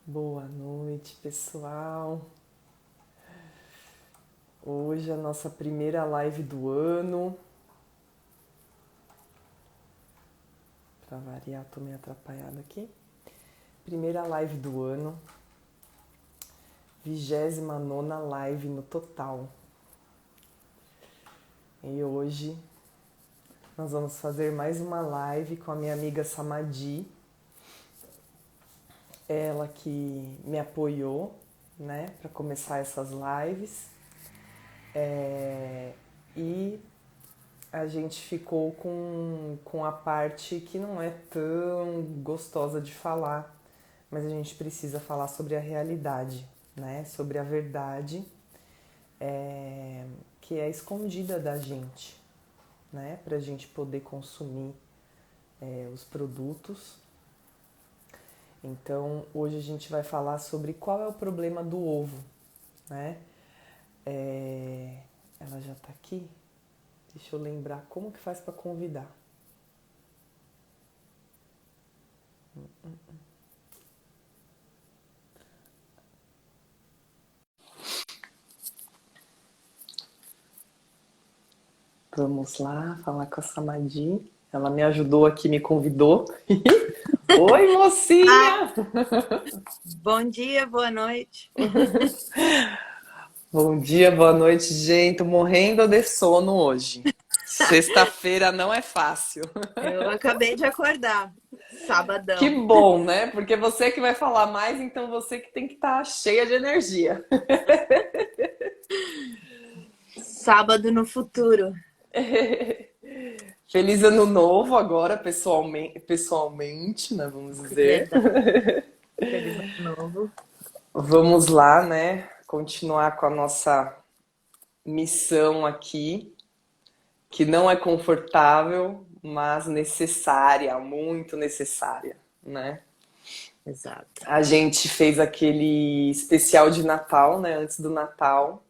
Boa noite, pessoal. Hoje é a nossa primeira live do ano. Para variar, tô meio atrapalhada aqui. Primeira live do ano. 29ª live no total. E hoje nós vamos fazer mais uma live com a minha amiga Samadhi. Ela que me apoiou, né, para começar essas lives. E a gente ficou com a parte que não é tão gostosa de falar, mas a gente precisa falar sobre a realidade, né? Sobre a verdade que é escondida da gente, né? Para a gente poder consumir os produtos. Então, hoje a gente vai falar sobre qual é o problema do ovo, né? Ela já tá aqui? Deixa eu lembrar como que faz para convidar. Vamos lá, falar com a Samadhi. Ela me ajudou aqui, me convidou. Oi, Ah, mocinha! bom dia, boa noite. Bom dia, boa noite, gente. Tô morrendo de sono hoje. Sexta-feira não é fácil. Eu acabei de acordar, Que sabadão. bom, né? Porque você que vai falar mais, então você que tem que estar cheia de energia. Sábado no futuro. Feliz ano novo agora, pessoalmente, né? Vamos dizer. Verdade. Feliz ano novo. Vamos lá, né? Continuar com a nossa missão aqui, que não é confortável, mas necessária, muito necessária, né? Exato. A gente fez aquele especial de Natal, né? Antes do Natal.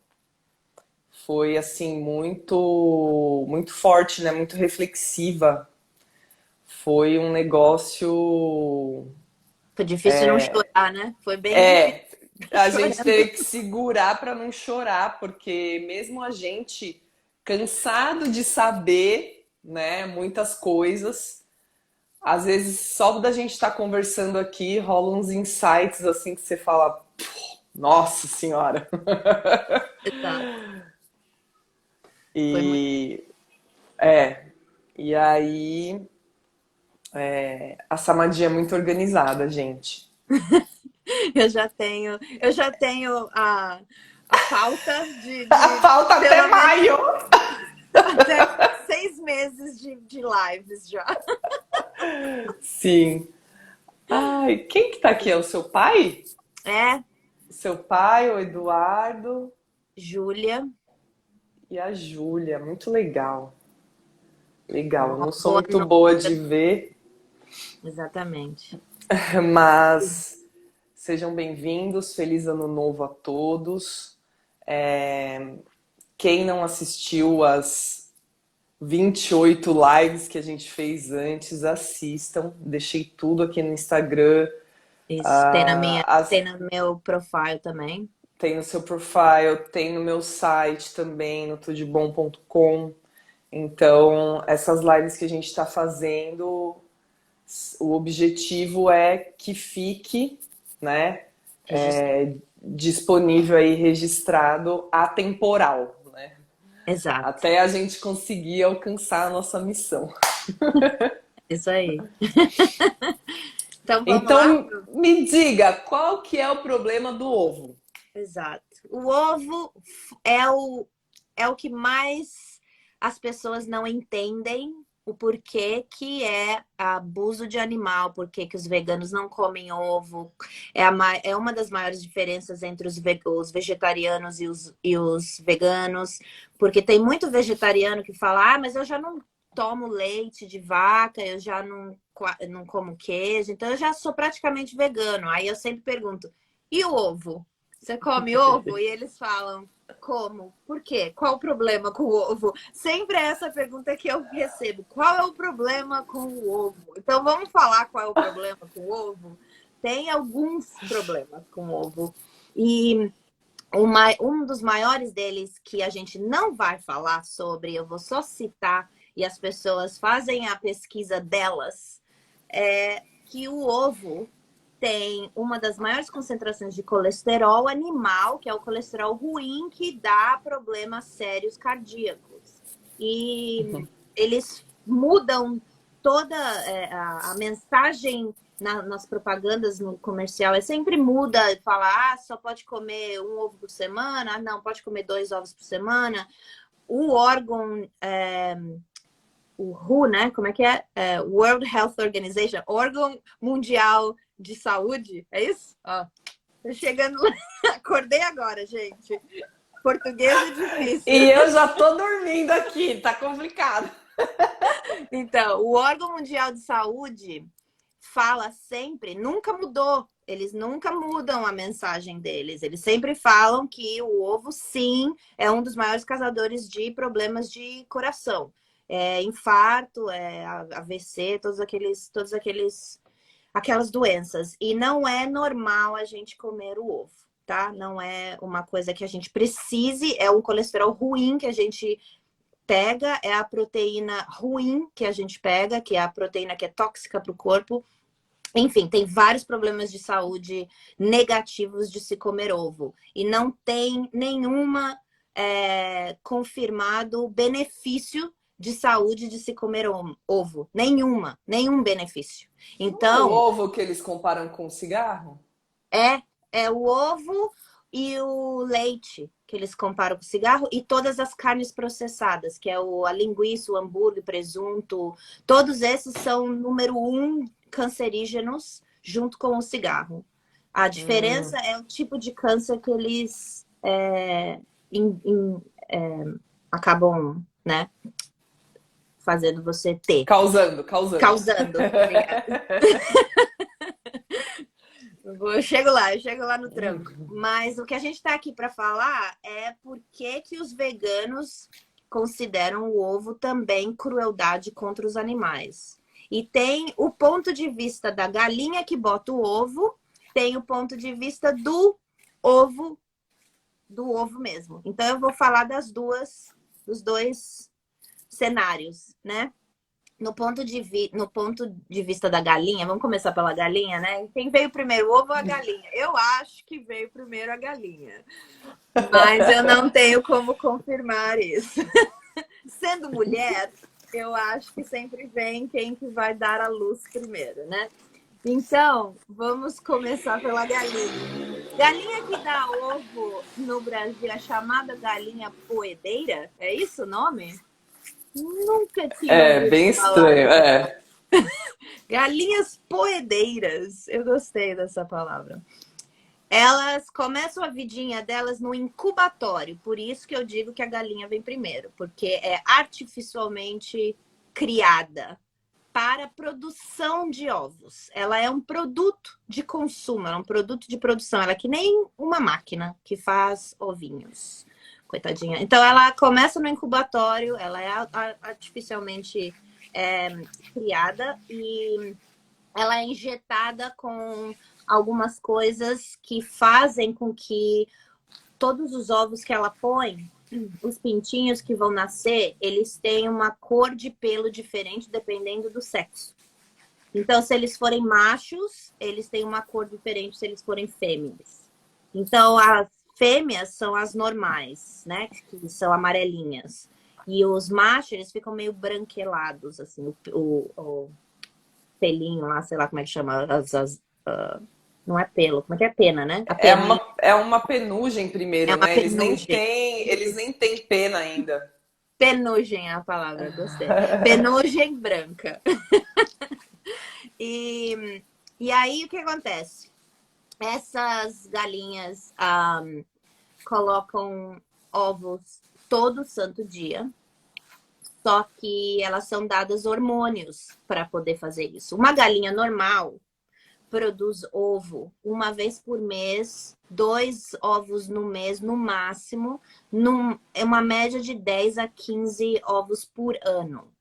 Foi assim muito forte, né? Muito reflexiva. Foi um negócio Foi difícil não chorar, né? Foi bem difícil é a gente teve chorando. que segurar para não chorar, porque mesmo a gente cansado de saber, né, muitas coisas, às vezes só da gente estar conversando aqui rola uns insights assim que você fala, nossa senhora. Exato. Foi muito. E é, e aí a Samadhi é muito organizada, gente. Eu já tenho a pauta de Falta até pelo menos maio. até 6 meses de lives já. Sim. Ai, quem que tá aqui? É o seu pai? É, Seu pai, o Eduardo Júlia. e a Júlia. Muito legal. Legal. Eu Boa não sou boa muito boa noite. de ver, Exatamente. mas sejam bem-vindos. Feliz ano novo a todos. Quem não assistiu às 28 lives que a gente fez antes, assistam. Deixei tudo aqui no Instagram. Isso, Ah, tem no meu profile também. tem no seu profile, tem no meu site também, no tudebom.com. Então, essas lives que a gente está fazendo, o objetivo é que fique, né, Registro. disponível aí, registrado, atemporal, né? Exato. Até a gente conseguir alcançar a nossa missão. Isso aí. Então vamos lá? Então, me diga, qual que é o problema do ovo? Exato. O ovo é o que mais as pessoas não entendem o porquê que é abuso de animal, porquê que os veganos não comem ovo. É uma das maiores diferenças entre os vegetarianos e os veganos, porque tem muito vegetariano que fala, mas eu já não tomo leite de vaca, eu já não como queijo, então eu já sou praticamente vegano. Aí eu sempre pergunto, e o ovo? Você come ovo? E eles falam, como? Por quê? Qual o problema com o ovo? Sempre é essa pergunta que eu recebo. Qual é o problema com o ovo? Então vamos falar qual é o problema com o ovo? tem alguns problemas com o ovo. E um dos maiores deles que a gente não vai falar sobre, eu vou só citar, e as pessoas fazem a pesquisa delas, é que o ovo tem uma das maiores concentrações de colesterol animal, que é o colesterol ruim, que dá problemas sérios cardíacos. E eles mudam toda a mensagem nas propagandas, no comercial, sempre muda, fala, só pode comer um ovo por semana, não, pode comer 2 ovos por semana. O órgão, o WHO, né? Como é que é? World Health Organization, órgão mundial de saúde, é isso? Tô chegando lá, acordei agora, gente. Português é difícil. E eu já tô dormindo aqui, tá complicado. Então, o órgão mundial de saúde fala sempre, nunca mudou. Eles nunca mudam a mensagem deles. Eles sempre falam que o ovo, sim, é um dos maiores causadores de problemas de coração. Infarto, AVC, aquelas doenças. E não é normal a gente comer o ovo, tá? Não é uma coisa que a gente precise, é um colesterol ruim que a gente pega, é a proteína ruim que a gente pega, que é a proteína que é tóxica para o corpo. Enfim, tem vários problemas de saúde negativos de se comer ovo. E não tem nenhuma confirmado benefício de saúde de se comer ovo. Nenhum benefício. Então, O ovo que eles comparam com cigarro? é o ovo e o leite que eles comparam com cigarro e todas as carnes processadas, que é a linguiça, o hambúrguer, presunto. Todos esses são número 1 cancerígenos junto com o cigarro. A diferença é o tipo de câncer que eles acabam, né, fazendo você ter. Causando. Eu chego lá no tranco. Mas o que a gente está aqui para falar é por que os veganos consideram o ovo também crueldade contra os animais. E tem o ponto de vista da galinha que bota o ovo, tem o ponto de vista do ovo mesmo. Então eu vou falar dos dois cenários, né? No ponto de vista da galinha, vamos começar pela galinha, né? Quem veio primeiro, o ovo ou a galinha? Eu acho que veio primeiro a galinha. Mas eu não tenho como confirmar isso. Sendo mulher, eu acho que sempre vem quem que vai dar a luz primeiro, né? Então, vamos começar pela galinha. Galinha que dá ovo no Brasil é chamada galinha poedeira? É isso o nome? Nunca tinha ouvido Bem falar. estranho, Galinhas poedeiras. Eu gostei dessa palavra. Elas começam a vidinha delas no incubatório. Por isso que eu digo que a galinha vem primeiro. Porque é artificialmente criada para produção de ovos. Ela é um produto de consumo, é um produto de produção. Ela é que nem uma máquina que faz ovinhos. Coitadinha. Então, ela começa no incubatório, ela é artificialmente criada e ela é injetada com algumas coisas que fazem com que todos os ovos que ela põe, os pintinhos que vão nascer, eles têm uma cor de pelo diferente dependendo do sexo. Então, se eles forem machos, eles têm uma cor diferente se eles forem fêmeas. Então, as fêmeas são as normais, né? Que são amarelinhas. E os machos, eles ficam meio branquelados, assim. O pelinho lá, sei lá como é que chama. Não é pelo, como é que é pena, né? É uma penugem primeiro, né? Penugem. Eles nem têm pena ainda. Penugem é a palavra, gostei. Penugem branca. E aí, o que acontece? Essas galinhas colocam ovos todo santo dia, só que elas são dadas hormônios para poder fazer isso. Uma galinha normal produz ovo uma vez por mês, 2 ovos no mês no máximo, é uma média de 10 a 15 ovos por ano.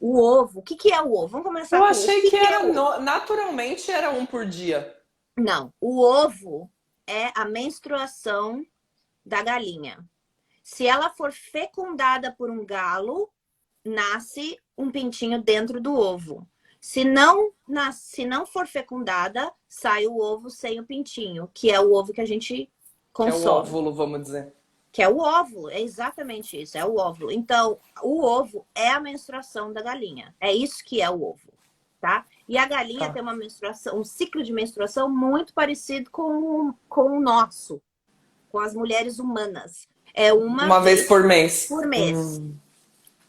O ovo, o que é o ovo? Vamos começar Eu com achei que é o ovo? naturalmente era um por dia. Não, o ovo é a menstruação da galinha. Se ela for fecundada por um galo, nasce um pintinho dentro do ovo. Se não for fecundada, sai o ovo sem o pintinho, que é o ovo que a gente Que é o consome. óvulo, vamos dizer. Que é o óvulo, é exatamente isso, é o óvulo. Então, o ovo é a menstruação da galinha. É isso que é o ovo, tá? E a galinha Tá. tem uma menstruação, um ciclo de menstruação muito parecido com o nosso, com as mulheres humanas. É uma Uma vez vez por mês. por mês.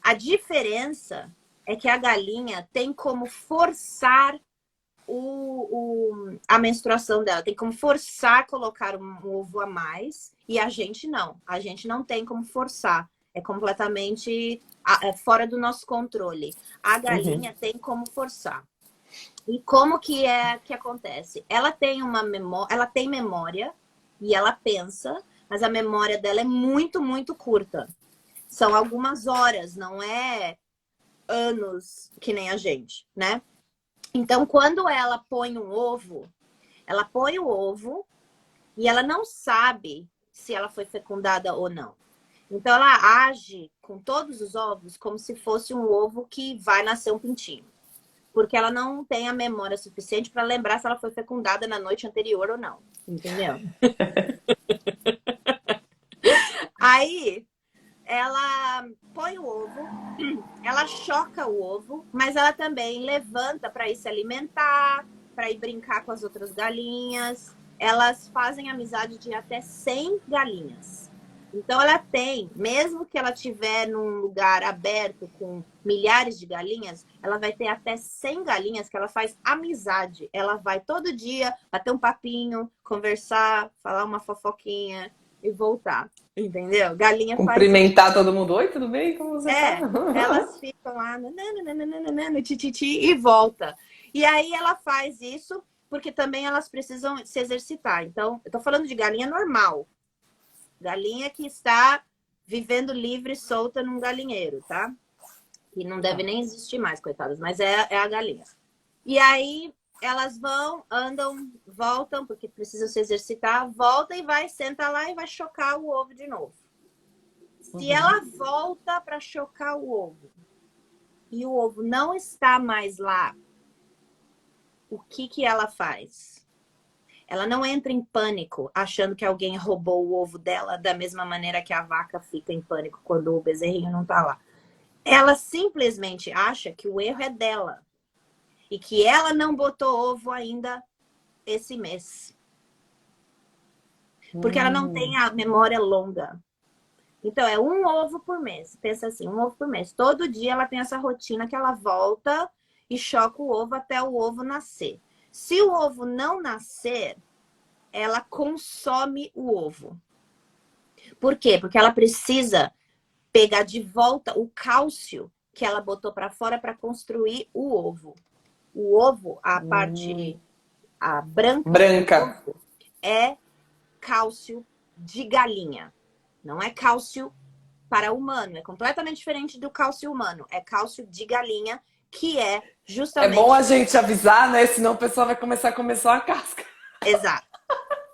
A diferença é que a galinha tem como forçar a menstruação dela, tem como forçar a colocar um ovo a mais, e a gente não. A gente não tem como forçar. É completamente fora do nosso controle. A galinha tem como forçar. E como que acontece? Ela tem uma memória, ela tem memória e ela pensa, mas a memória dela é muito, muito curta. São algumas horas, não é anos que nem a gente, né? Então, quando ela põe um ovo, ela põe o ovo e ela não sabe se ela foi fecundada ou não. Então, ela age com todos os ovos como se fosse um ovo que vai nascer um pintinho. Porque ela não tem a memória suficiente para lembrar se ela foi fecundada na noite anterior ou não. Entendeu? Aí, ela põe o ovo, ela choca o ovo, mas ela também levanta para ir se alimentar, para ir brincar com as outras galinhas. Elas fazem amizade de até 100 galinhas. Então ela tem, mesmo que ela estiver num lugar aberto com milhares de galinhas, ela vai ter até 100 galinhas que ela faz amizade. Ela vai todo dia bater um papinho, conversar, falar uma fofoquinha e voltar. Entendeu? Galinha faz isso. Cumprimentar todo mundo. Oi, tudo bem? Como você tá? Elas ficam lá no tititi e volta. E aí ela faz isso porque também elas precisam se exercitar. Então, eu tô falando de galinha normal. Galinha que está vivendo livre, solta num galinheiro, tá? Que não deve Tá. nem existir mais, coitadas, mas é a galinha. E aí elas vão, andam, voltam, porque precisam se exercitar, volta e vai, senta lá e vai chocar o ovo de novo. Se ela volta para chocar o ovo e o ovo não está mais lá, o que ela faz? Ela não entra em pânico achando que alguém roubou o ovo dela da mesma maneira que a vaca fica em pânico quando o bezerrinho não está lá. Ela simplesmente acha que o erro é dela e que ela não botou ovo ainda esse mês. Porque ela não tem a memória longa. Então, é um ovo por mês. Pensa assim, um ovo por mês. Todo dia ela tem essa rotina que ela volta e choca o ovo até o ovo nascer. Se o ovo não nascer, ela consome o ovo. Por quê? Porque ela precisa pegar de volta o cálcio que ela botou para fora para construir o ovo. O ovo, a parte branca Branca. do ovo, é cálcio de galinha. Não é cálcio para humano. É completamente diferente do cálcio humano. É cálcio de galinha, que é É bom justamente... a gente avisar, né? Senão o pessoal vai começar a comer só a casca. Exato.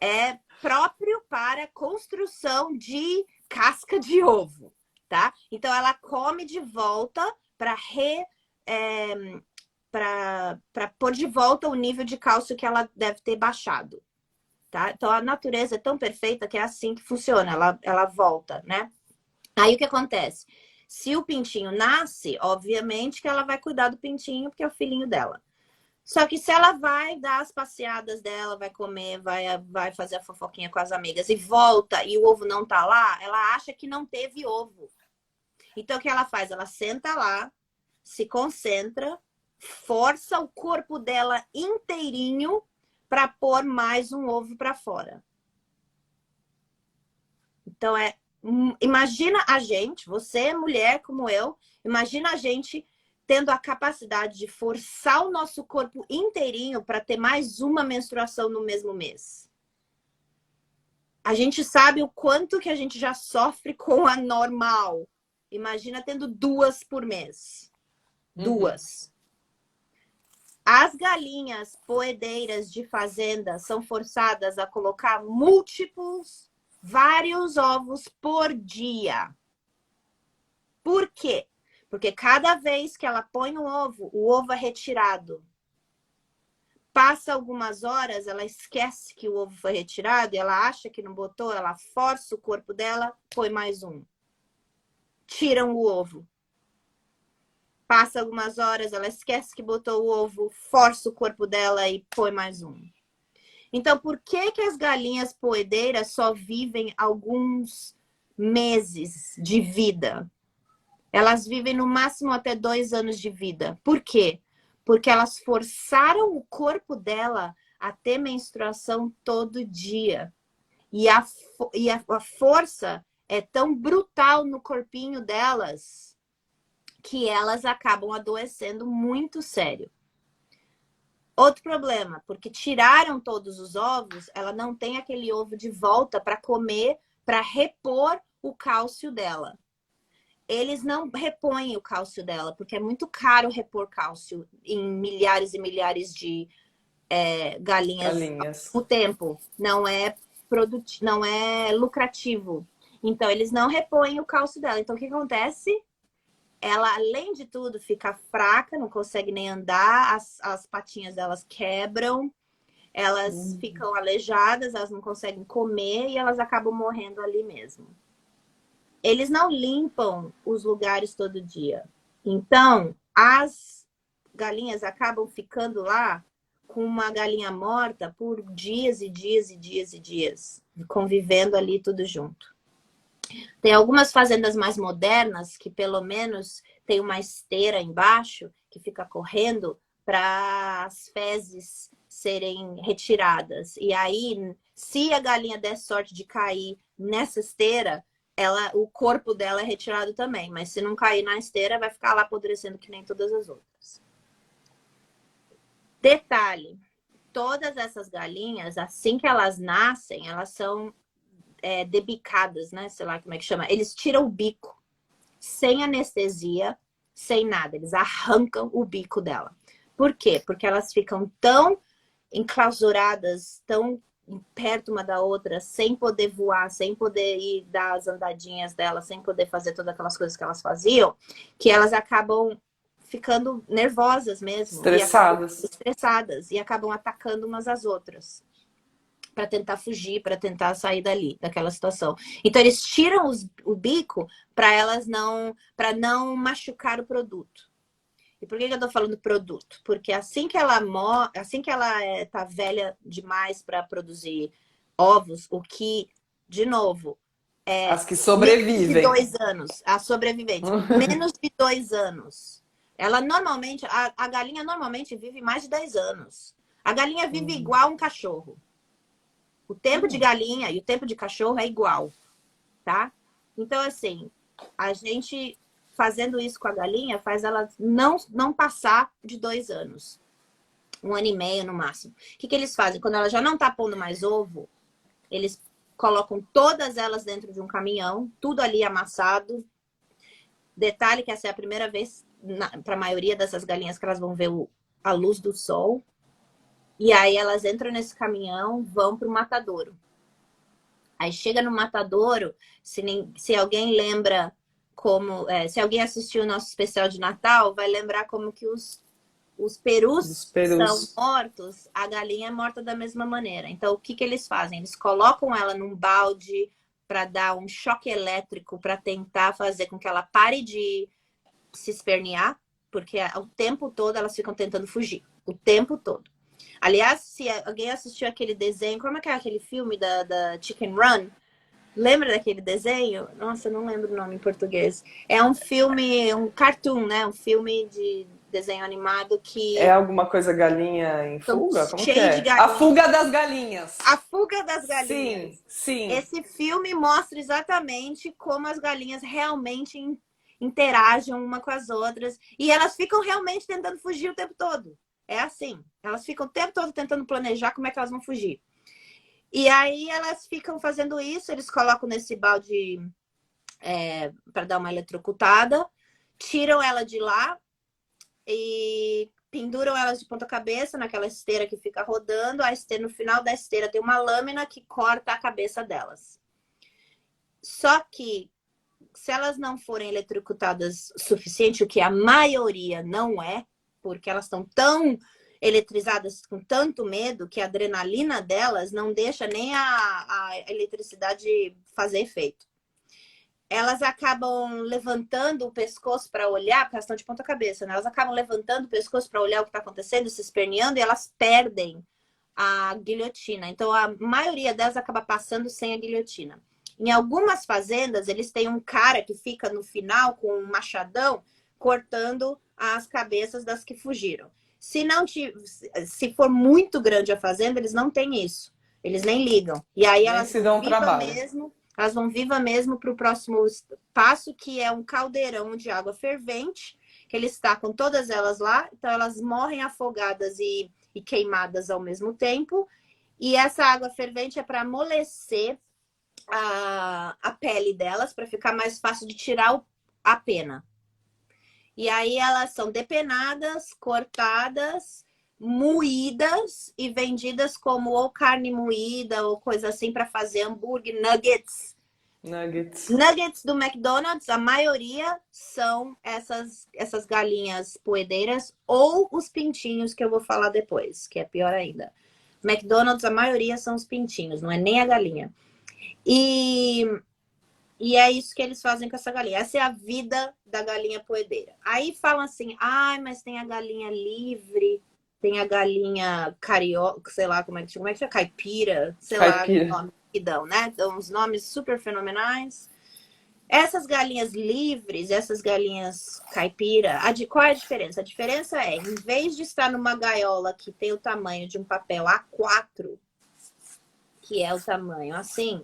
É próprio para construção de casca de ovo, tá? Então, ela come de volta para pôr de volta o nível de cálcio que ela deve ter baixado, tá? Então, a natureza é tão perfeita que é assim que funciona. Ela volta, né? Aí, o que acontece? Se o pintinho nasce, obviamente que ela vai cuidar do pintinho, porque é o filhinho dela. Só que se ela vai dar as passeadas dela, vai comer, vai fazer a fofoquinha com as amigas e volta e o ovo não tá lá, ela acha que não teve ovo. Então, o que ela faz? Ela senta lá, se concentra, força o corpo dela inteirinho para pôr mais um ovo para fora. Então, imagina a gente, você, mulher como eu, imagina a gente tendo a capacidade de forçar o nosso corpo inteirinho para ter mais uma menstruação no mesmo mês. A gente sabe o quanto que a gente já sofre com a normal. Imagina tendo 2 por mês. 2. As galinhas poedeiras de fazenda são forçadas a colocar vários ovos por dia. Por quê? Porque cada vez que ela põe o ovo é retirado. Passa algumas horas, ela esquece que o ovo foi retirado, e ela acha que não botou, ela força o corpo dela, põe mais um. Tiram o ovo. Passa algumas horas, ela esquece que botou o ovo, força o corpo dela e põe mais um. Então, por que que as galinhas poedeiras só vivem alguns meses de vida? Elas vivem no máximo até 2 anos de vida. Por quê? Porque elas forçaram o corpo dela a ter menstruação todo dia. E a força é tão brutal no corpinho delas que elas acabam adoecendo muito sério. Outro problema, porque tiraram todos os ovos, ela não tem aquele ovo de volta para comer, para repor o cálcio dela. Eles não repõem o cálcio dela, porque é muito caro repor cálcio em milhares e milhares de galinhas ao tempo. Não é lucrativo. Então, eles não repõem o cálcio dela. Então, o que acontece? Ela, além de tudo, fica fraca, não consegue nem andar, as patinhas delas quebram, elas ficam aleijadas, elas não conseguem comer e elas acabam morrendo ali mesmo. Eles não limpam os lugares todo dia. Então, as galinhas acabam ficando lá com uma galinha morta por dias e dias e dias e dias, convivendo ali tudo junto. Tem algumas fazendas mais modernas que pelo menos tem uma esteira embaixo que fica correndo para as fezes serem retiradas. E aí, se a galinha der sorte de cair nessa esteira, o corpo dela é retirado também. Mas se não cair na esteira, vai ficar lá apodrecendo que nem todas as outras. Detalhe, todas essas galinhas, assim que elas nascem, elas são debicadas, né? Sei lá como é que chama. Eles tiram o bico, sem anestesia, sem nada. Eles arrancam o bico dela. Por quê? Porque elas ficam tão enclausuradas, tão perto uma da outra, sem poder voar, sem poder ir dar as andadinhas delas, sem poder fazer todas aquelas coisas que elas faziam, que elas acabam ficando nervosas mesmo. Estressadas. E acabam atacando umas às outras. Para tentar fugir, para tentar sair daquela situação. Então, eles tiram o bico para não machucar o produto. E por que eu tô falando produto? Porque assim que ela tá velha demais para produzir ovos, o que, de novo, as que sobrevivem. Menos de 2 anos, a sobrevivente, menos de 2 anos. Ela normalmente, a galinha normalmente vive mais de 10 anos. A galinha vive igual um cachorro. O tempo de galinha e o tempo de cachorro é igual, tá? Então, assim, a gente fazendo isso com a galinha faz ela não passar de 2 anos. 1 ano e meio no máximo. O que eles fazem? Quando ela já não tá pondo mais ovo, eles colocam todas elas dentro de um caminhão, tudo ali amassado. Detalhe que essa é a primeira vez, para a maioria dessas galinhas, que elas vão ver a luz do sol. E aí elas entram nesse caminhão, vão para o matadouro. Aí chega no matadouro, se alguém lembra se alguém assistiu o nosso especial de Natal, vai lembrar como que os perus são mortos, a galinha é morta da mesma maneira. Então, o que eles fazem? Eles colocam ela num balde para dar um choque elétrico, para tentar fazer com que ela pare de se espernear, porque o tempo todo elas ficam tentando fugir. O tempo todo. Aliás, se alguém assistiu aquele desenho, como é que é aquele filme da Chicken Run? Lembra daquele desenho? Nossa, eu não lembro o nome em português. É um filme, um cartoon, né? Um filme de desenho animado que... É alguma coisa galinha em fuga? Como que cheio é? de galinhas. A fuga das galinhas. A fuga das galinhas. Sim, sim. Esse filme mostra exatamente como as galinhas realmente interagem uma com as outras. E elas ficam realmente tentando fugir o tempo todo. É assim. Elas ficam o tempo todo tentando planejar como é que elas vão fugir. E aí elas ficam fazendo isso, eles colocam nesse balde para dar uma eletrocutada, tiram ela de lá e penduram elas de ponta cabeça naquela esteira que fica rodando. A esteira, no final da esteira tem uma lâmina que corta a cabeça delas. Só que se elas não forem eletrocutadas o suficiente, o que a maioria não é, porque elas estão tão eletrizadas com tanto medo que a adrenalina delas não deixa nem a eletricidade fazer efeito. Elas acabam levantando o pescoço para olhar, porque elas estão de ponta cabeça, né? Elas acabam levantando o pescoço para olhar o que está acontecendo, se esperneando, e elas perdem a guilhotina. Então, a maioria delas acaba passando sem a guilhotina. Em algumas fazendas, eles têm um cara que fica no final com um machadão cortando as cabeças das que fugiram. Se for muito grande a fazenda, eles não têm isso. Eles nem ligam. E aí Nem se dão trabalho. elas vão viva mesmo para o próximo passo, que é um caldeirão de água fervente, que eles tacam todas elas lá. Então, elas morrem afogadas e queimadas ao mesmo tempo. E essa água fervente é para amolecer a pele delas, para ficar mais fácil de tirar a pena. E aí elas são depenadas, cortadas, moídas e vendidas como ou carne moída ou coisa assim para fazer hambúrguer, nuggets. Nuggets do McDonald's, a maioria são essas galinhas poedeiras ou os pintinhos que eu vou falar depois, que é pior ainda. McDonald's, a maioria são os pintinhos, não é nem a galinha. E é isso que eles fazem com essa galinha. Essa é a vida da galinha poedeira. Aí falam assim, mas tem a galinha livre, tem a galinha carioca, sei lá como é que chama, caipira, sei lá o nome que dão, né? Dão uns nomes super fenomenais. Essas galinhas livres, essas galinhas caipira, qual é a diferença? A diferença é, em vez de estar numa gaiola que tem o tamanho de um papel A4, que é o tamanho assim,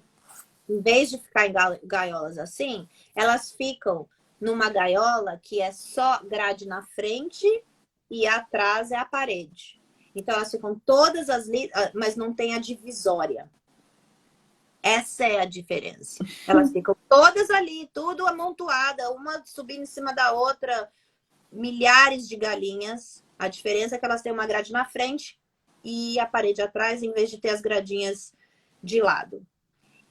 em vez de ficar em gaiolas assim, elas ficam numa gaiola que é só grade na frente e atrás é a parede. Então, elas ficam todas mas não tem a divisória. Essa é a diferença. Elas ficam todas ali, tudo amontoada, uma subindo em cima da outra, milhares de galinhas. A diferença é que elas têm uma grade na frente e a parede atrás, em vez de ter as gradinhas de lado.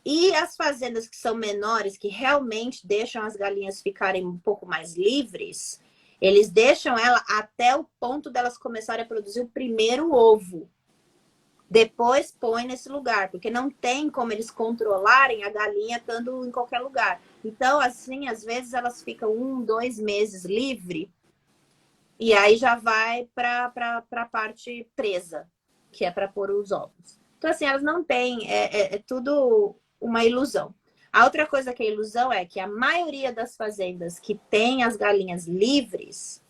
E as fazendas que são menores, que realmente deixam as galinhas ficarem um pouco mais livres, eles deixam ela até o ponto delas começarem a produzir o primeiro ovo. Depois põe nesse lugar, porque não tem como eles controlarem a galinha estando em qualquer lugar. Então, assim, às vezes elas ficam 1, 2 meses livre e aí já vai para a parte presa, que é para pôr os ovos. Então, assim, elas não têm, é tudo uma ilusão. A outra coisa que é ilusão é que a maioria das fazendas que tem as galinhas livres,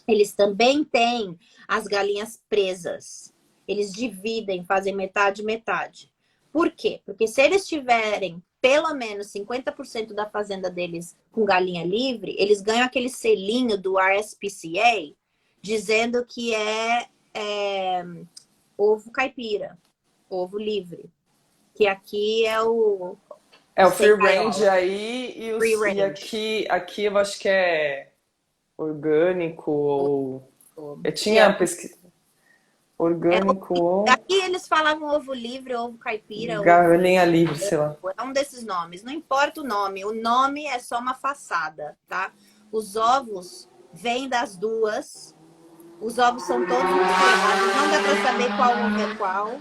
eles também têm as galinhas presas. Eles dividem, fazem metade, metade. Por quê? Porque se eles tiverem pelo menos 50% da fazenda deles com galinha livre, eles ganham aquele selinho do RSPCA dizendo que é ovo caipira, ovo livre. Que aqui é o... É o free range aí e range. aqui eu acho que é orgânico ou... Eu tinha pesquisa... Orgânico Aqui eles falavam ovo livre, ovo caipira, galinha livre, sei lá. É um desses nomes. Não importa o nome é só uma façada, tá? Os ovos vêm das duas. Os ovos são todos misturados, não dá para saber qual ovo é qual.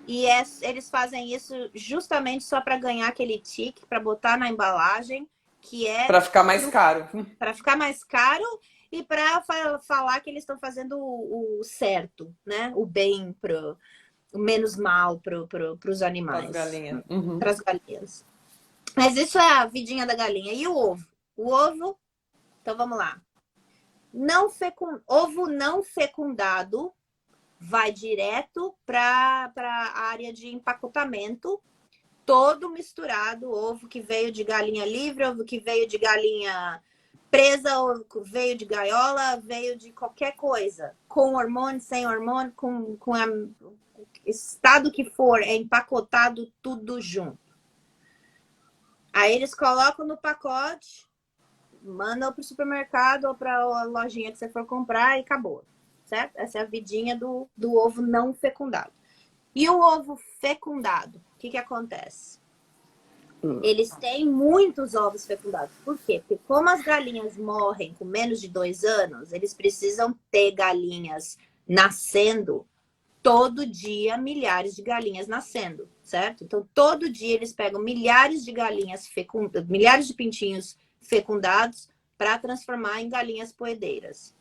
E eles fazem isso justamente só para ganhar aquele tique, para botar na embalagem, que é... Para ficar mais caro. Para ficar mais caro e para falar que eles estão fazendo o certo, né? O bem, o menos mal para os animais. Para as galinhas. Para as galinhas. Mas isso é a vidinha da galinha. E o ovo? O ovo, então vamos lá. Ovo não fecundado vai direto para a área de empacotamento, todo misturado, ovo que veio de galinha livre, ovo que veio de galinha presa, ovo que veio de gaiola, veio de qualquer coisa, com hormônio, sem hormônio, com o estado que for, é empacotado tudo junto. Aí eles colocam no pacote, mandam para o supermercado ou para a lojinha que você for comprar e acabou. certo? Essa é a vidinha do ovo não fecundado. E o ovo fecundado, o que acontece? Eles têm muitos ovos fecundados. Por quê? Porque como as galinhas morrem com menos de 2 anos, eles precisam ter galinhas nascendo todo dia, milhares de galinhas nascendo, certo? Então, todo dia eles pegam milhares de galinhas fecundadas, milhares de pintinhos fecundados para transformar em galinhas poedeiras.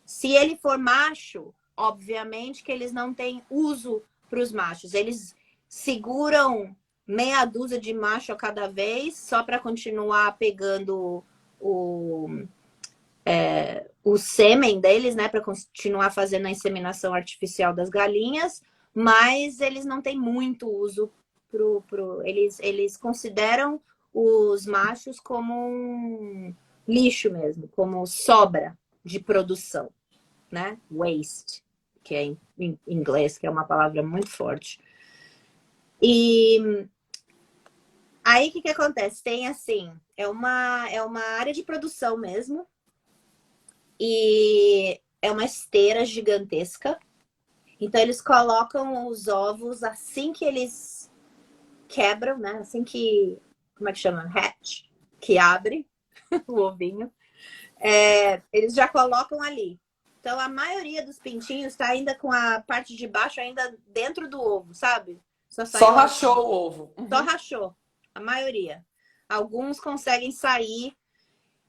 Se ele for macho, obviamente que eles não têm uso para os machos. Eles seguram meia dúzia de macho a cada vez, só para continuar pegando o sêmen deles, né? Para continuar fazendo a inseminação artificial das galinhas, mas eles não têm muito uso eles consideram os machos como um lixo mesmo, como sobra de produção, né? Waste, que é em inglês, que é uma palavra muito forte. E aí o que acontece? Tem assim, é uma área de produção mesmo, e é uma esteira gigantesca. Então eles colocam os ovos assim que eles quebram, né? Assim que, como é que chama? Hatch, que abre o ovinho. Eles já colocam ali. Então a maioria dos pintinhos está ainda com a parte de baixo ainda dentro do ovo, sabe? Só rachou o ovo. Só rachou, a maioria. Alguns conseguem sair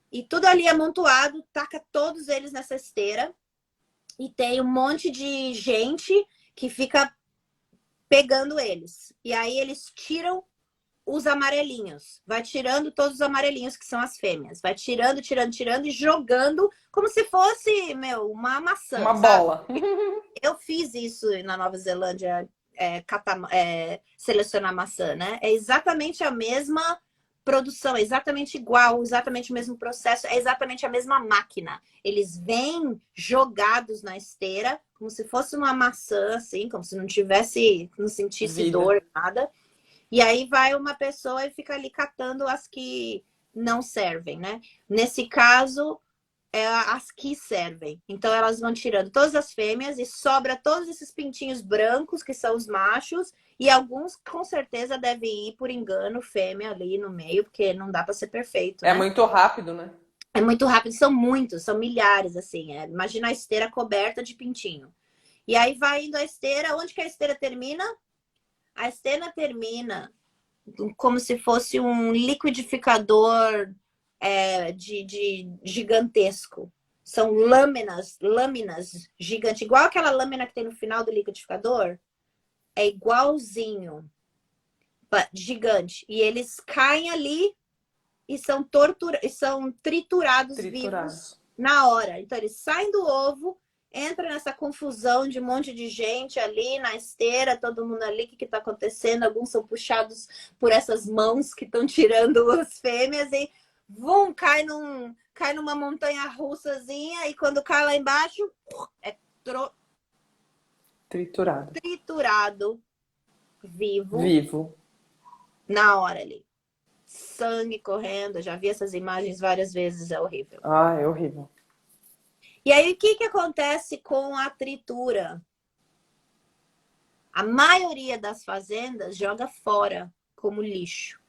e tudo ali amontoado, taca todos eles nessa esteira e tem um monte de gente que fica pegando eles. E aí eles tiram os amarelinhos. Vai tirando todos os amarelinhos, que são as fêmeas. Vai tirando, tirando, tirando e jogando como se fosse, uma maçã. Uma sabe? bola. Eu fiz isso na Nova Zelândia, selecionar maçã, né? É exatamente a mesma produção, é exatamente igual, exatamente o mesmo processo, é exatamente a mesma máquina. Eles vêm jogados na esteira, como se fosse uma maçã, assim, como se não sentisse Vida. dor, nada. E aí vai uma pessoa e fica ali catando as que não servem, né? Nesse caso, as que servem. Então elas vão tirando todas as fêmeas e sobra todos esses pintinhos brancos, que são os machos, e alguns com certeza devem ir por engano fêmea ali no meio, porque não dá para ser perfeito, né? É muito rápido, né? É muito rápido, são muitos, são milhares, assim. Imagina a esteira coberta de pintinho. E aí vai indo a esteira, onde que a esteira termina? A esteira termina como se fosse um liquidificador de gigantesco. São lâminas gigantes, igual aquela lâmina que tem no final do liquidificador. É igualzinho, gigante. E eles caem ali e são triturados vivos na hora. Então eles saem do ovo, entra nessa confusão de um monte de gente ali na esteira, todo mundo ali, o que está acontecendo? Alguns são puxados por essas mãos que estão tirando as fêmeas e cai numa montanha russazinha, e quando cai lá embaixo, é triturado vivo na hora ali. Sangue correndo, eu já vi essas imagens várias vezes, é horrível. Ah, é horrível. E aí, o que acontece com a tritura? A maioria das fazendas joga fora como lixo.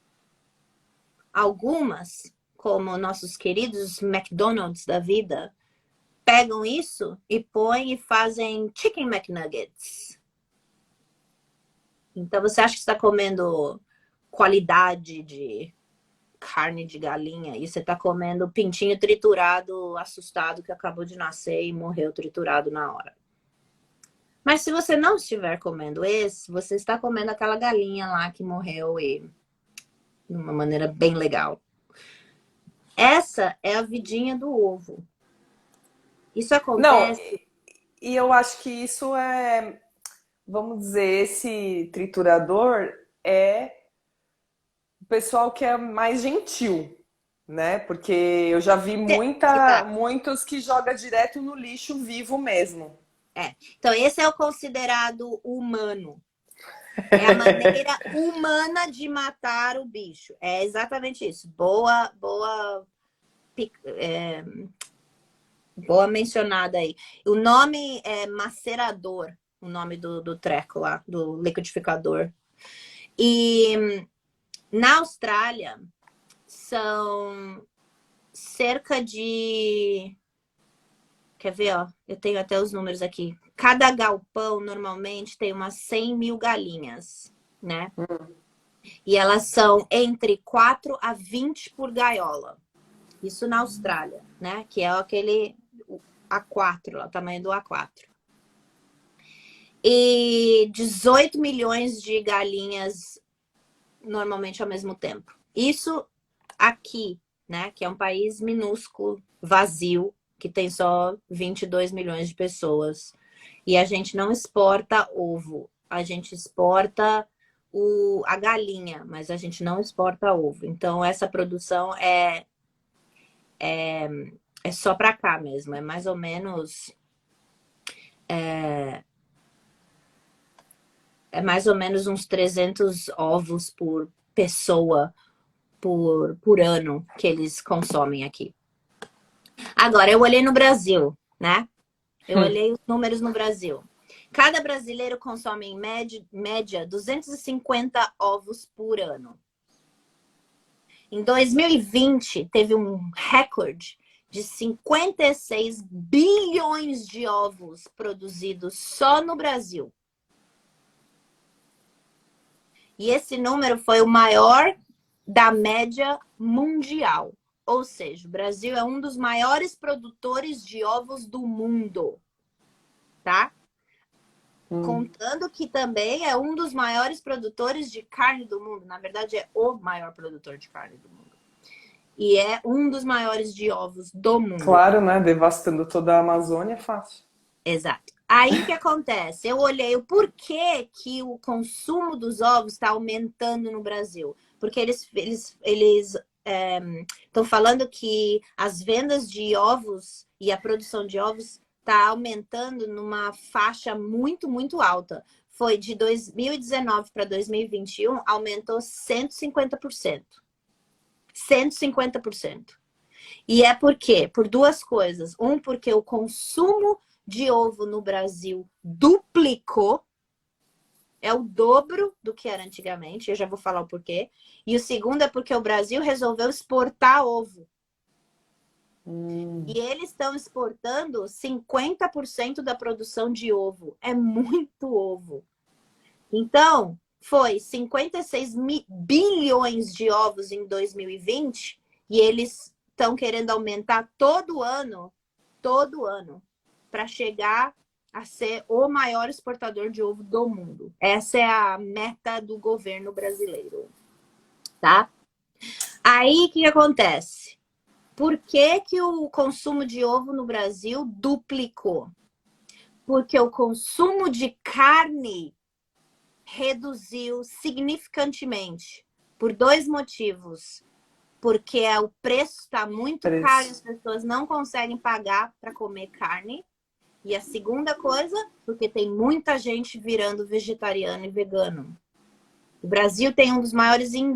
Algumas, como nossos queridos McDonald's da vida, pegam isso e põem e fazem chicken McNuggets. Então, você acha que está comendo qualidade de carne de galinha e você está comendo pintinho triturado, assustado, que acabou de nascer e morreu triturado na hora. Mas se você não estiver comendo esse, você está comendo aquela galinha lá que morreu e de uma maneira bem legal. Essa é a vidinha do ovo. Isso acontece... Não, e eu acho que isso é, vamos dizer, esse triturador é o pessoal que é mais gentil, né? Porque eu já vi muitos que joga direto no lixo vivo mesmo. Então, esse é o considerado humano. É a maneira humana de matar o bicho. É exatamente isso. Boa Boa mencionada aí. O nome é macerador, o nome do treco lá, do liquidificador. E na Austrália são cerca de... Quer ver, ó? Eu tenho até os números aqui. Cada galpão normalmente tem umas 100 mil galinhas, né? E elas são entre 4 a 20 por gaiola. Isso na Austrália, né? Que é aquele A4, o tamanho do A4. E 18 milhões de galinhas normalmente ao mesmo tempo. Isso aqui, né? Que é um país minúsculo, vazio, que tem só 22 milhões de pessoas. E a gente não exporta ovo. A gente exporta a galinha, mas a gente não exporta ovo. Então, essa produção é só para cá mesmo. É mais ou menos... É mais ou menos uns 300 ovos por pessoa por ano que eles consomem aqui. Agora, eu olhei no Brasil, né? Eu olhei os números no Brasil. Cada brasileiro consome, em média 250 ovos por ano. Em 2020, teve um recorde de 56 bilhões de ovos produzidos só no Brasil. E esse número foi o maior da média mundial. Ou seja, o Brasil é um dos maiores produtores de ovos do mundo, tá? Contando que também é um dos maiores produtores de carne do mundo. Na verdade, é o maior produtor de carne do mundo. E é um dos maiores de ovos do mundo. Claro, né? Devastando toda a Amazônia é fácil. Exato. Aí o que acontece? Eu olhei o porquê que o consumo dos ovos está aumentando no Brasil. Porque eles estão falando que as vendas de ovos e a produção de ovos está aumentando numa faixa muito, muito alta. Foi de 2019 para 2021, aumentou 150%. 150%. E é por quê? Por duas coisas. Um, porque o consumo de ovo no Brasil duplicou. É o dobro do que era antigamente. Eu já vou falar o porquê. E o segundo é porque o Brasil resolveu exportar ovo. E eles estão exportando 50% da produção de ovo. É muito ovo. Então, foi 56 bilhões de ovos em 2020 e eles estão querendo aumentar todo ano, para chegar a ser o maior exportador de ovo do mundo. Essa é a meta do governo brasileiro, tá? Aí, o que acontece? Por que que o consumo de ovo no Brasil duplicou? Porque o consumo de carne reduziu significantemente por dois motivos. Porque o preço está muito caro e as pessoas não conseguem pagar para comer carne. E a segunda coisa, porque tem muita gente virando vegetariano e vegano. O Brasil tem um dos maiores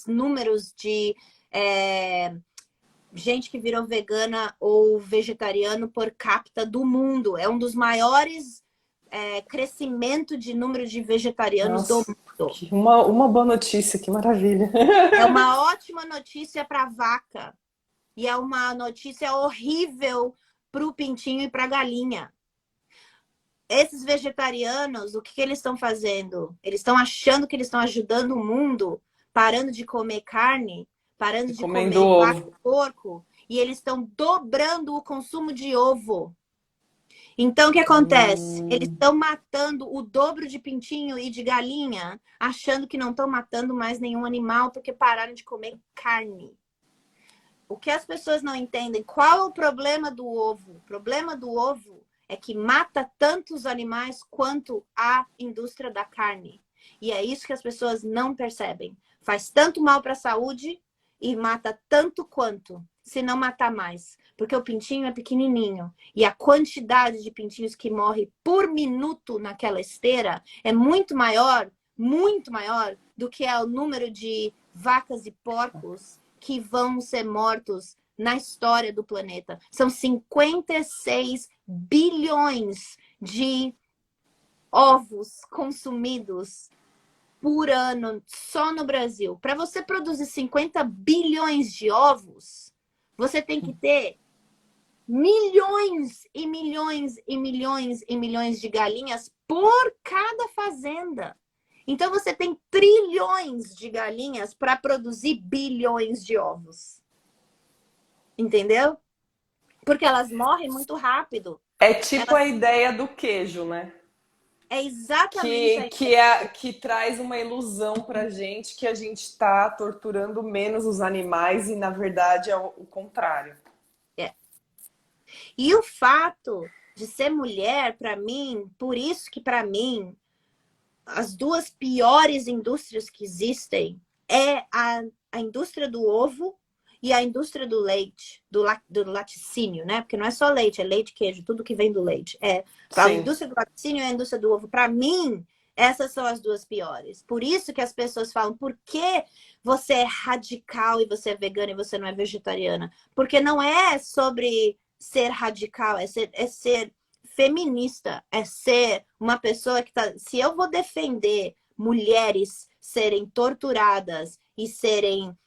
números de gente que virou vegana ou vegetariano por capita do mundo. É um dos maiores crescimento de número de vegetarianos do mundo. Uma boa notícia, que maravilha. É uma ótima notícia para a vaca. E é uma notícia horrível para o pintinho e para a galinha. Esses vegetarianos, o que eles estão fazendo? Eles estão achando que eles estão ajudando o mundo, parando de comer carne, parando de comer vaca e porco, e eles estão dobrando o consumo de ovo. Então, o que acontece? Eles estão matando o dobro de pintinho e de galinha, achando que não estão matando mais nenhum animal porque pararam de comer carne. O que as pessoas não entendem, qual é o problema do ovo? O problema do ovo é que mata tantos animais quanto a indústria da carne. E é isso que as pessoas não percebem. Faz tanto mal para a saúde e mata tanto quanto, se não matar mais. Porque o pintinho é pequenininho. E a quantidade de pintinhos que morre por minuto naquela esteira é muito maior do que é o número de vacas e porcos que vão ser mortos na história do planeta. São 56 bilhões de ovos consumidos por ano só no Brasil. Para você produzir 50 bilhões de ovos, você tem que ter milhões e milhões e milhões e milhões de galinhas por cada fazenda. Então você tem trilhões de galinhas para produzir bilhões de ovos. Entendeu? Porque elas morrem muito rápido. É tipo a ideia do queijo, né? É exatamente a Que traz uma ilusão pra gente que a gente está torturando menos os animais e, na verdade, é o contrário. é. E o fato de ser mulher, para mim, por isso que para mim, as duas piores indústrias que existem é a indústria do ovo e a indústria do leite, do laticínio, né? Porque não é só leite, é leite, queijo, tudo que vem do leite. A Sim. indústria do laticínio e a indústria do ovo. Para mim, essas são as duas piores. Por isso que as pessoas falam, por que você é radical e você é vegana e você não é vegetariana? Porque não é sobre ser radical, é ser feminista, é ser uma pessoa que tá... Se eu vou defender mulheres serem torturadas e serem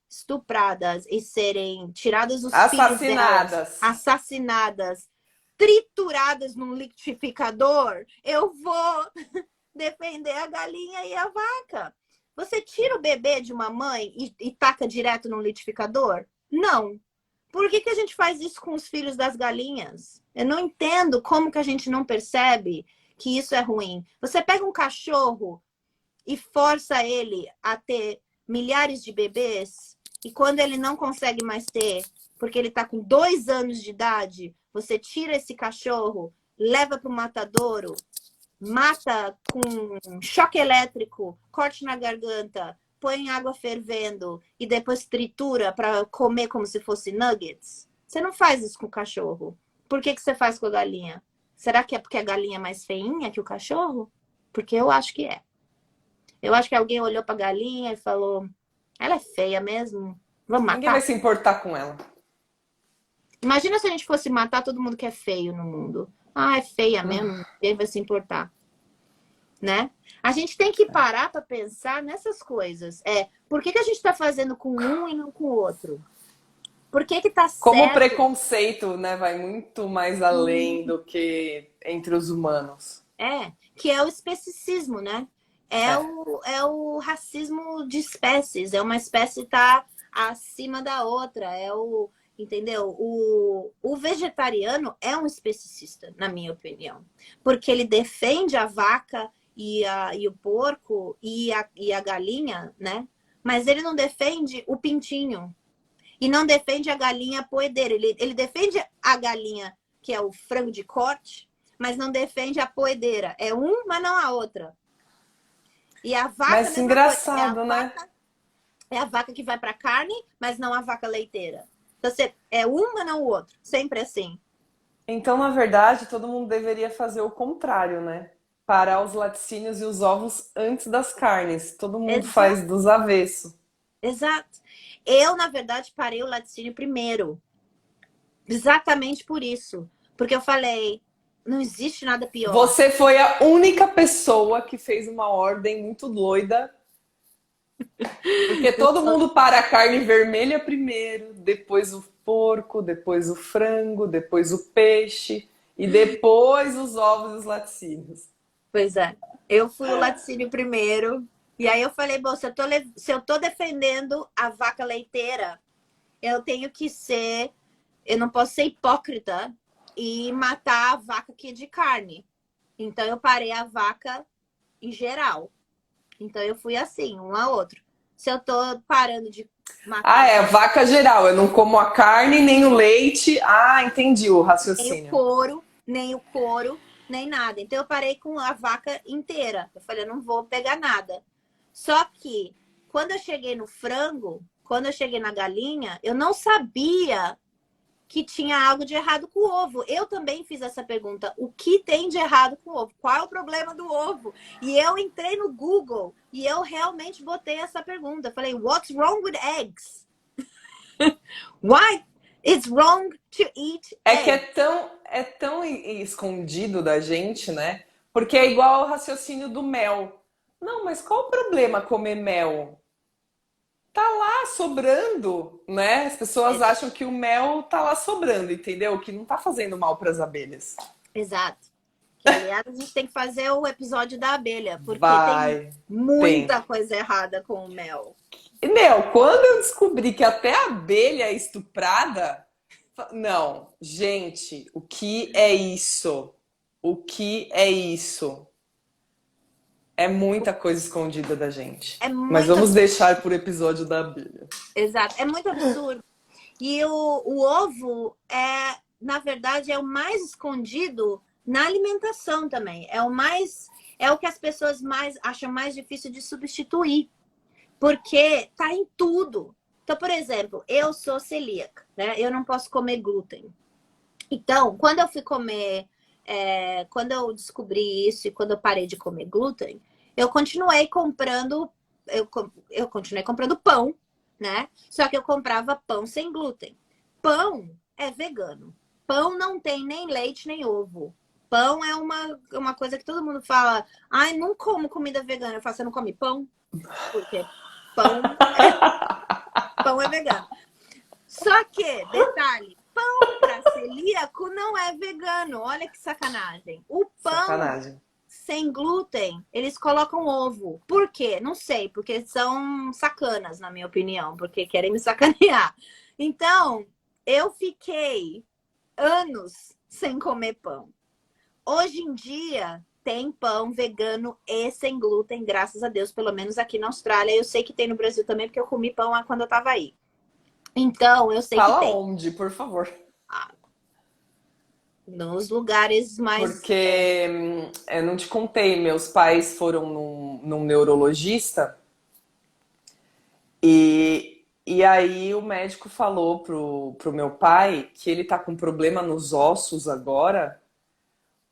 estupradas e serem tiradas os filhos delas, assassinadas, trituradas num liquidificador, eu vou defender a galinha e a vaca. Você tira o bebê de uma mãe e taca direto no liquidificador? Não. Por que a gente faz isso com os filhos das galinhas? Eu não entendo como que a gente não percebe que isso é ruim. Você pega um cachorro e força ele a ter milhares de bebês, e quando ele não consegue mais ter, porque ele está com 2 anos de idade, você tira esse cachorro, leva para o matadouro, mata com choque elétrico, corte na garganta, põe em água fervendo e depois tritura para comer como se fosse nuggets. Você não faz isso com o cachorro. Por que você faz com a galinha? Será que é porque a galinha é mais feinha que o cachorro? Porque eu acho que é. Eu acho que alguém olhou para a galinha e falou, ela é feia mesmo, vamos Ninguém vai matar? se importar com ela. Imagina se a gente fosse matar todo mundo que é feio no mundo. Ah, é feia mesmo, ninguém vai se importar. Né? A gente tem que parar para pensar nessas coisas. Por que a gente está fazendo com um e não com o outro? Por que tá Como o certo? preconceito, né, vai muito mais além do que entre os humanos. Que é o especicismo, né? É o racismo de espécies. É uma espécie tá acima da outra. Entendeu? O vegetariano é um especicista, na minha opinião. Porque ele defende a vaca e o porco e a galinha, né? Mas ele não defende o pintinho. E não defende a galinha poedeira. Ele defende a galinha, que é o frango de corte, mas não defende a poedeira. É um, mas não a outra. E a vaca, Mas mesma engraçado, coisa. né? É a vaca que vai para carne, mas não a vaca leiteira. Então, você é um, mas não o outro. Sempre assim. Então, na verdade, todo mundo deveria fazer o contrário, né? Parar os laticínios e os ovos antes das carnes. Todo mundo Exato. faz dos avesso. Exato. Eu, na verdade, parei o laticínio primeiro. Exatamente por isso. Porque eu falei, não existe nada pior. Você foi a única pessoa que fez uma ordem muito doida. Porque todo mundo para a carne vermelha primeiro, depois o porco, depois o frango, depois o peixe e depois os ovos e os laticínios. Pois é. Eu fui o laticínio primeiro. E aí eu falei, bom, se eu tô defendendo a vaca leiteira, eu tenho que ser... Eu não posso ser hipócrita e matar a vaca que é de carne. Então eu parei a vaca em geral. Então eu fui assim, um a outro. Se eu tô parando de matar... É vaca geral. Eu não como a carne nem o leite. Entendi o raciocínio. Nem o couro, nem nada. Então eu parei com a vaca inteira. Eu falei, eu não vou pegar nada. Só que quando eu cheguei no frango, quando eu cheguei na galinha, eu não sabia que tinha algo de errado com o ovo. Eu também fiz essa pergunta. O que tem de errado com o ovo? Qual é o problema do ovo? E eu entrei no Google e eu realmente botei essa pergunta. Eu falei, what's wrong with eggs? Why it's wrong to eat É que egg? é tão escondido da gente, né? Porque é igual ao raciocínio do mel. Não, mas qual o problema comer mel? Tá lá sobrando, né? As pessoas acham que o mel tá lá sobrando, entendeu? Que não tá fazendo mal para as abelhas. Exato. Que, aliás, a gente tem que fazer o episódio da abelha, porque tem Vai, tem. muita coisa errada com o mel. E, meu, quando eu descobri que até a abelha é estuprada, não, gente, o que é isso? O que é isso? É muita coisa escondida da gente. É Mas muito vamos absurdo. deixar por episódio da abelha. Exato. É muito absurdo. E o ovo é, na verdade, é o mais escondido na alimentação também. É o que as pessoas mais acham mais difícil de substituir, porque tá em tudo. Então, por exemplo, eu sou celíaca, né? Eu não posso comer glúten. Então, quando eu fui comer, quando eu descobri isso e quando eu parei de comer glúten, eu continuei comprando, eu continuei comprando pão, né? Só que eu comprava pão sem glúten. Pão é vegano. Pão não tem nem leite nem ovo. Pão é uma coisa que todo mundo fala, ai, não como comida vegana. Eu falo, você não come pão? Porque pão, pão é vegano. Só que, detalhe, pão para celíaco não é vegano. Olha que sacanagem. O pão Sacanagem. sem glúten, eles colocam ovo. Por quê? Não sei, porque são sacanas, na minha opinião, porque querem me sacanear. Então, eu fiquei anos sem comer pão. Hoje em dia, tem pão vegano e sem glúten, graças a Deus, pelo menos aqui na Austrália. Eu sei que tem no Brasil também, porque eu comi pão lá quando eu tava aí. Então, eu sei que Fala tem. onde, por favor. Nos lugares mais. Porque eu não te contei, meus pais foram num neurologista e aí o médico falou pro meu pai que ele tá com problema nos ossos agora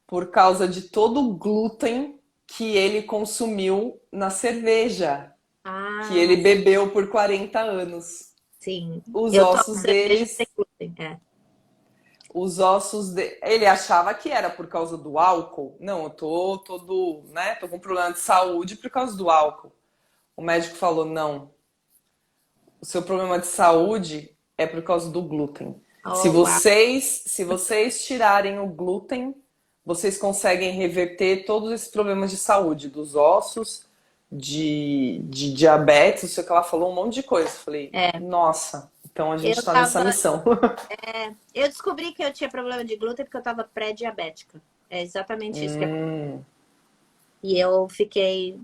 por causa de todo o glúten que ele consumiu na cerveja que Ah, ele bebeu por 40 anos. sim. Os Eu tomo ossos cerveja sem deles, glúten. É. ele achava que era por causa do álcool. Não, eu tô todo, né? Tô com problema de saúde por causa do álcool. O médico falou: "Não, o seu problema de saúde é por causa do glúten. Oh, uau. Se vocês tirarem o glúten, vocês conseguem reverter todos esses problemas de saúde, dos ossos, de diabetes, não sei o que ela falou, um monte de coisa. Falei, É. nossa, então a Eu gente tá nessa tava. missão. Eu descobri que eu tinha problema de glúten porque eu tava pré-diabética. É exatamente isso que aconteceu. E eu fiquei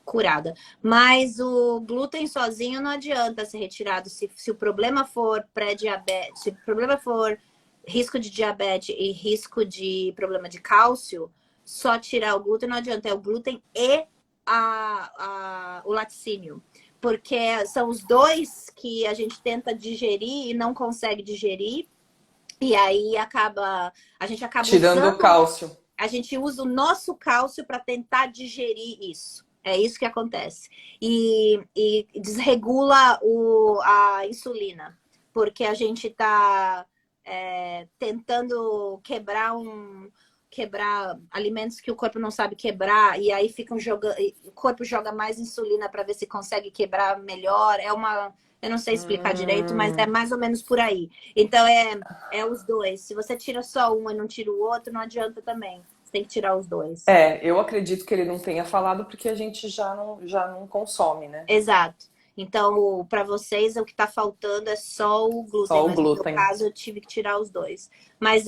curada. Mas o glúten sozinho não adianta ser retirado. Se o problema for pré-diabetes, se o problema for risco de diabetes e risco de problema de cálcio, só tirar o glúten não adianta. É o glúten e o laticínio. Porque são os dois que a gente tenta digerir e não consegue digerir. E aí a gente acaba Tirando o usando, cálcio. a gente usa o nosso cálcio para tentar digerir isso. É isso que acontece. E desregula a insulina, porque a gente está tentando quebrar alimentos que o corpo não sabe quebrar, e aí ficam jogando, o corpo joga mais insulina para ver se consegue quebrar melhor. Eu não sei explicar direito, mas é mais ou menos por aí. Então é os dois. Se você tira só um e não tira o outro, não adianta também. Você tem que tirar os dois. Eu acredito que ele não tenha falado porque a gente já não consome, né? Exato. Então, para vocês, o que está faltando é só o glúten, Só o mas no meu glúten. caso eu tive que tirar os dois. Mas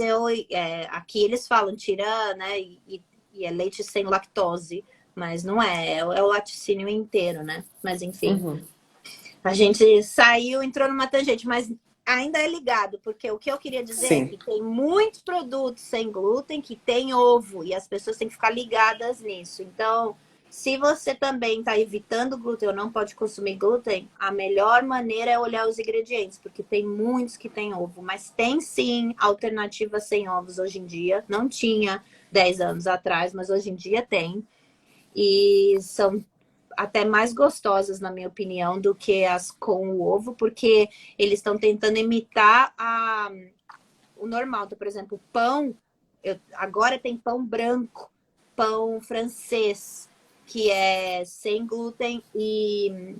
aqui eles falam, tira, né? E é leite sem lactose, mas não é o laticínio inteiro, né? Mas enfim, a gente saiu, entrou numa tangente, mas ainda é ligado, porque o que eu queria dizer é Sim. que tem muitos produtos sem glúten que tem ovo, e as pessoas têm que ficar ligadas nisso. Então, se você também está evitando glúten ou não pode consumir glúten, a melhor maneira é olhar os ingredientes, porque tem muitos que têm ovo, mas tem sim alternativas sem ovos hoje em dia. Não tinha 10 anos atrás, mas hoje em dia tem. E são até mais gostosas, na minha opinião, do que as com o ovo, porque eles estão tentando imitar o normal. Então, por exemplo, pão, agora tem pão branco, pão francês, que é sem glúten e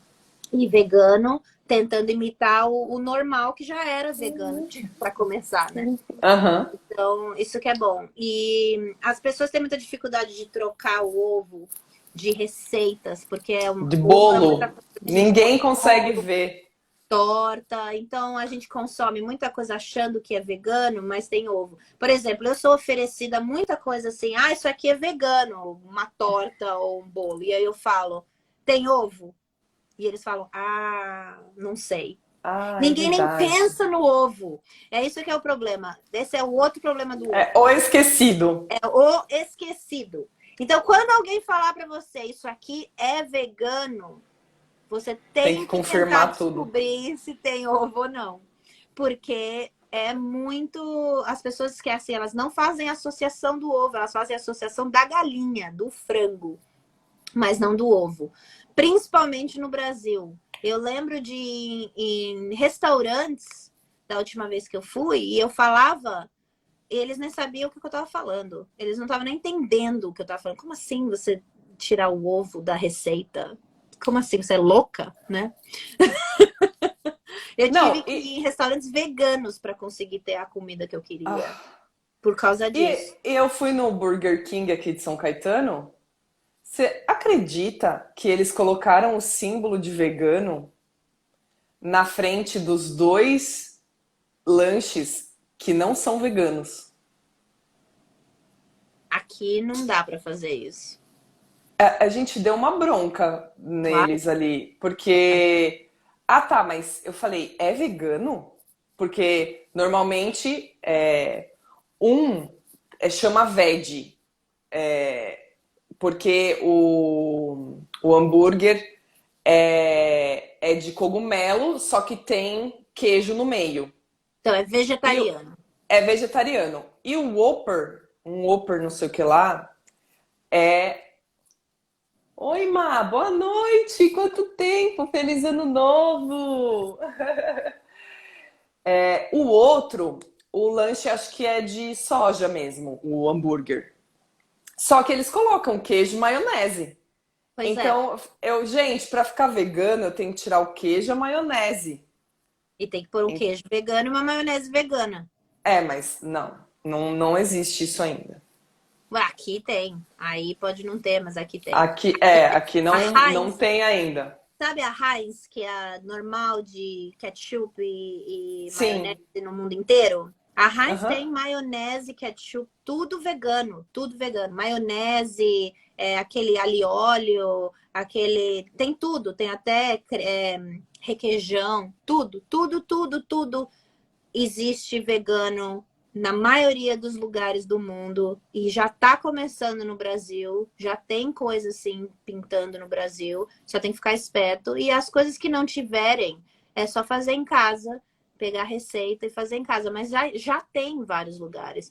vegano, tentando imitar o normal, que já era vegano, para começar, né? Aham. Então, isso que é bom. E as pessoas têm muita dificuldade de trocar o ovo de receitas, porque De ovo é muita bolo. coisa de Ninguém consegue ver. torta. Então, a gente consome muita coisa achando que é vegano, mas tem ovo. Por exemplo, eu sou oferecida muita coisa assim, isso aqui é vegano, uma torta ou um bolo. E aí eu falo, tem ovo? E eles falam, não sei. Ah, é Ninguém nem verdade. pensa no ovo. É isso que é o problema. Esse é o outro problema do ovo. É o esquecido. É o esquecido. Então, quando alguém falar para você, isso aqui é vegano, você Tem que tem que tentar confirmar tudo. descobrir se tem ovo ou não. Porque é muito... As pessoas esquecem, elas não fazem associação do ovo, elas fazem associação da galinha, do frango, mas não do ovo. Principalmente no Brasil. Eu lembro de ir em restaurantes, da última vez que eu fui, e eu falava, eles nem sabiam o que eu estava falando. Eles não estavam nem entendendo o que eu estava falando. Como assim você tirar o ovo da receita? Como assim? Você é louca, né? Eu tive Não, que ir em restaurantes veganos para conseguir ter a comida que eu queria. ah, Por causa disso. eu fui no Burger King aqui de São Caetano. Você acredita que eles colocaram o símbolo de vegano na frente dos dois lanches que não são veganos? Aqui não dá para fazer isso. A gente deu uma bronca Claro. neles ali, porque. Ah, tá, mas eu falei, é vegano? Porque normalmente um chama veg, porque o hambúrguer é de cogumelo, só que tem queijo no meio. Então, é E vegetariano. é vegetariano. E o Whopper, um Whopper não sei o que lá, é. Oi, Má, boa noite! Quanto tempo! Feliz ano novo! O outro, o lanche acho que é de soja mesmo, o hambúrguer. Só que eles colocam queijo e maionese. Pois é. Então, gente, para ficar vegano, eu tenho que tirar o queijo e a maionese. E tem que pôr um queijo vegano e uma maionese vegana. Mas não existe isso ainda. Ué, aqui tem. Aí pode não ter, mas aqui tem. Aqui A não Heinz, tem ainda. sabe a Heinz, que é a normal de ketchup e Sim. maionese no mundo inteiro? A Heinz Aham. tem maionese, ketchup, tudo vegano, tudo vegano. Maionese, aquele alho e óleo, aquele... Tem tudo, tem até requeijão, tudo, tudo, tudo, tudo existe vegano na maioria dos lugares do mundo e já tá começando no Brasil, já tem coisa assim pintando no Brasil, só tem que ficar esperto. E as coisas que não tiverem, é só fazer em casa, pegar a receita e fazer em casa, mas já tem em vários lugares.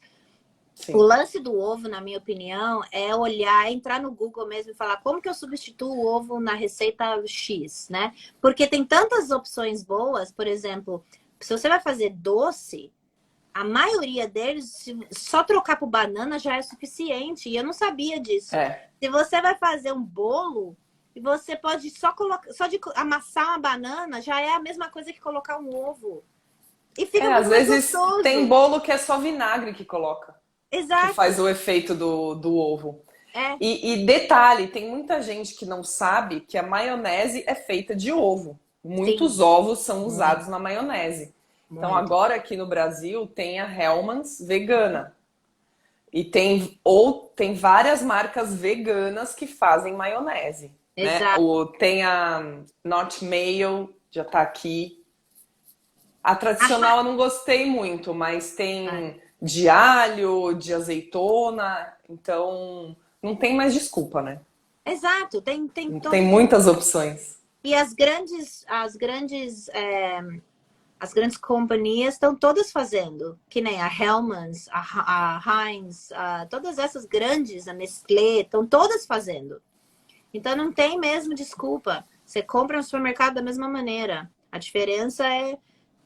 O Sim. lance do ovo, na minha opinião, é olhar, entrar no Google mesmo e falar como que eu substituo o ovo na receita X, né? Porque tem tantas opções boas, por exemplo, se você vai fazer doce, a maioria deles, só trocar por banana já é suficiente. E eu não sabia disso. É. Se você vai fazer um bolo, você pode só colocar, só de amassar uma banana, já é a mesma coisa que colocar um ovo. E fica Às muito mais vezes tem gostoso. bolo que é só vinagre que coloca, que faz Exato. o efeito do ovo. É, E detalhe, tem muita gente que não sabe que a maionese é feita de ovo. sim. Muitos ovos são Muito, usados na maionese. Então muito. agora aqui no Brasil tem a Hellmann's vegana. E tem várias marcas veganas que fazem maionese, né? Exato. Tem a North Mayo, já tá aqui. A Ah, tradicional eu não gostei muito, mas ah, tem de alho, de azeitona, então não tem mais desculpa, né? exato, tem Tem todo. muitas opções. E as grandes companhias estão todas fazendo, que nem a Hellmann's, a Heinz, todas essas grandes, a Nestlé, estão todas fazendo. Então não tem mesmo desculpa. Você compra no supermercado da mesma maneira. A diferença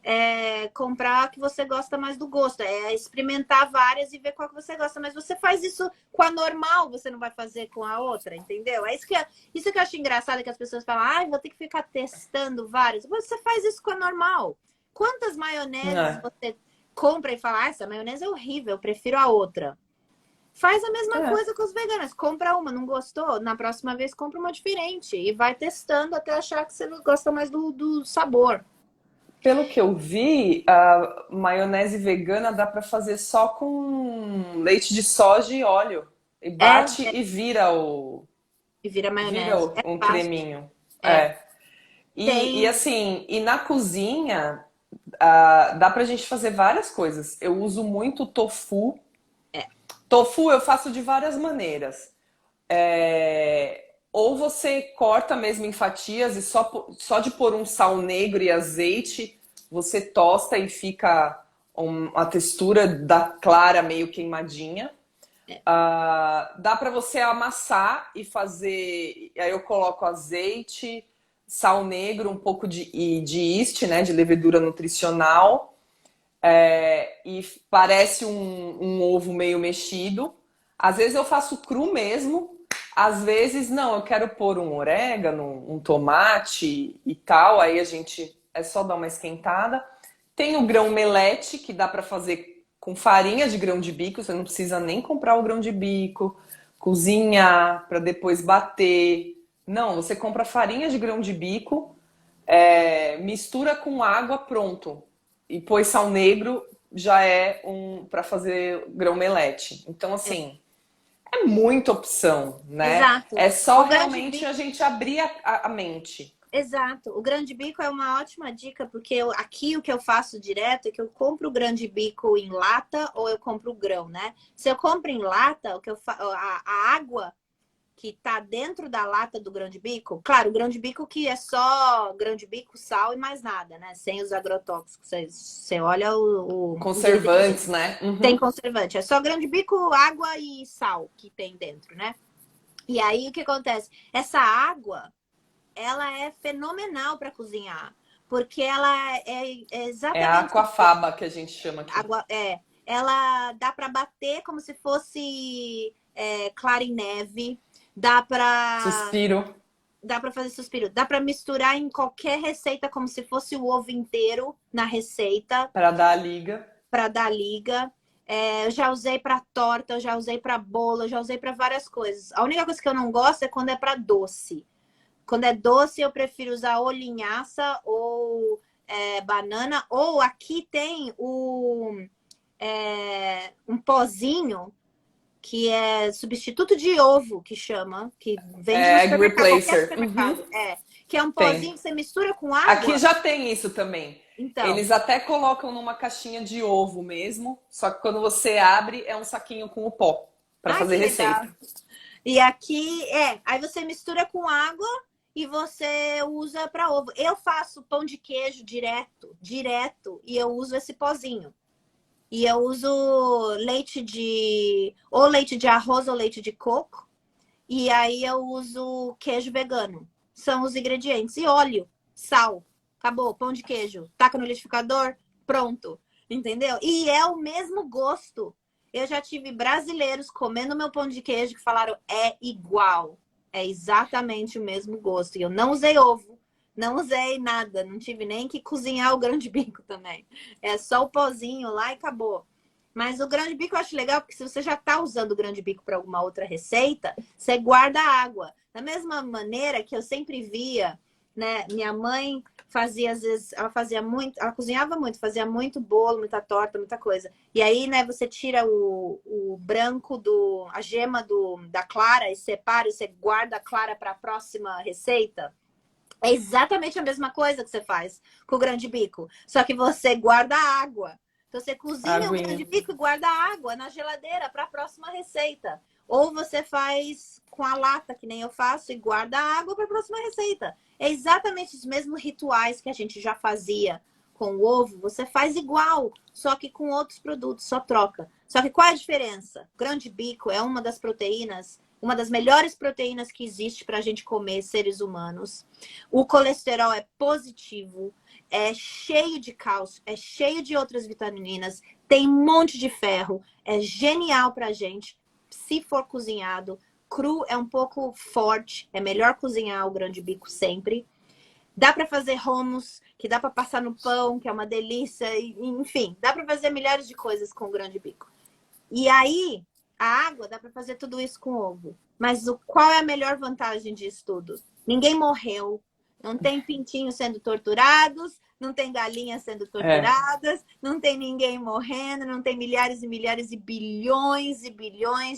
é comprar a que você gosta mais do gosto. É experimentar várias e ver qual que você gosta. Mas você faz isso com a normal, você não vai fazer com a outra, entendeu? Isso que eu acho engraçado, que as pessoas falam, ai, vou ter que ficar testando vários. Você faz isso com a normal. Quantas maioneses É. você compra e fala, essa maionese é horrível, eu prefiro a outra. Faz a mesma É. coisa com os veganos. Compra uma, não gostou? Na próxima vez compra uma diferente. E vai testando até achar que você gosta mais do sabor. Pelo que eu vi, a maionese vegana dá para fazer só com leite de soja e óleo. E bate É, e vira o e vira vira maionese. É um fácil. creminho. É. É. E Tem. assim, e na cozinha, dá pra gente fazer várias coisas. Eu uso muito tofu. É. Tofu eu faço de várias maneiras. Ou você corta mesmo em fatias e só de pôr um sal negro e azeite, você tosta e fica uma textura da clara meio queimadinha. Dá para você amassar e fazer. Aí eu coloco azeite, sal negro, um pouco de yeast, né, de levedura nutricional, e parece um ovo meio mexido. Às vezes eu faço cru mesmo, às vezes não, eu quero pôr um orégano, um tomate e tal, aí a gente é só dar uma esquentada. Tem o grão melete, que dá para fazer com farinha de grão de bico, você não precisa nem comprar o grão de bico, cozinhar para depois bater. Não, você compra farinha de grão de bico, mistura com água, pronto. E põe sal negro, já é para fazer grão melete. Então, É. assim, é muita opção, né? Exato. É só O grande realmente a bico. gente abrir a mente. Exato. O grande bico é uma ótima dica, porque aqui o que eu faço direto é que eu compro o grande bico em lata ou eu compro o grão, né? Se eu compro em lata, o que eu a água que tá dentro da lata do grão de bico, claro, o grão de bico que é só grão de bico, sal e mais nada, né? Sem os agrotóxicos. Você olha os ingredientes. Conservantes, né? Tem Uhum. conservante. É só grão de bico, água e sal que tem dentro, né? E aí o que acontece? Essa água, ela é fenomenal para cozinhar, porque ela é É a exatamente aquafaba que a gente chama aqui. água, ela dá para bater como se fosse clara em neve, dá para Suspiro dá para fazer suspiro, dá para misturar em qualquer receita como se fosse o ovo inteiro na receita para dar a liga. para dar liga. Eu já usei para torta, eu já usei para bolo, eu já usei para várias coisas. A única coisa que eu não gosto é quando é para doce. Quando é doce, eu prefiro usar ou linhaça ou banana. Ou aqui tem um pozinho que é substituto de ovo, que chama, que vende no É egg supermercado, qualquer replacer. Uhum. supermercado. Que é um pozinho Tem. que você mistura com Aqui água. já tem isso também. Então, Eles até colocam numa caixinha de ovo mesmo, só que quando você abre é um saquinho com o pó para ai fazer que legal. receita. E aqui aí você mistura com água e você usa para ovo. Eu faço pão de queijo direto, e eu uso esse pozinho. E eu uso leite de arroz ou leite de coco. E aí eu uso queijo vegano. São os ingredientes. E óleo, sal. Acabou, pão de queijo. Taca no liquidificador, pronto. Entendeu? E é o mesmo gosto. Eu já tive brasileiros comendo meu pão de queijo que falaram é igual. É exatamente o mesmo gosto. E eu não usei ovo, não usei nada. Não tive nem que cozinhar o grão de bico também. É só o pozinho lá e acabou. Mas o grão de bico eu acho legal, porque se você já está usando o grão de bico para alguma outra receita, você guarda a água. Da mesma maneira que eu sempre via, né? Minha mãe fazia, às vezes, ela fazia muito, ela cozinhava muito, fazia muito bolo, muita torta, muita coisa. E aí, né, você tira o branco a gema da clara e separa, e você guarda a clara para a próxima receita. É exatamente a mesma coisa que você faz com o grão de bico, só que você guarda a água. Então você cozinha o grão Aguinha. de bico e guarda a água na geladeira para a próxima receita. Ou você faz com a lata, que nem eu faço, e guarda a água para a próxima receita. É exatamente os mesmos rituais que a gente já fazia com o ovo, você faz igual, só que com outros produtos, só troca. Só que qual é a diferença? O grão de bico é uma das proteínas uma das melhores proteínas que existe para a gente comer, seres humanos. O colesterol é positivo, é cheio de cálcio, é cheio de outras vitaminas, tem um monte de ferro, é genial para a gente, se for cozinhado. Cru é um pouco forte, é melhor cozinhar o grão de bico sempre. Dá para fazer hummus, que dá para passar no pão, que é uma delícia, enfim, dá para fazer milhares de coisas com o grão de bico. E aí, a água dá para fazer tudo isso com ovo. Mas qual é a melhor vantagem disso tudo? Ninguém morreu, não tem pintinhos sendo torturados, não tem galinhas sendo torturadas, não tem ninguém morrendo, não tem milhares e milhares e bilhões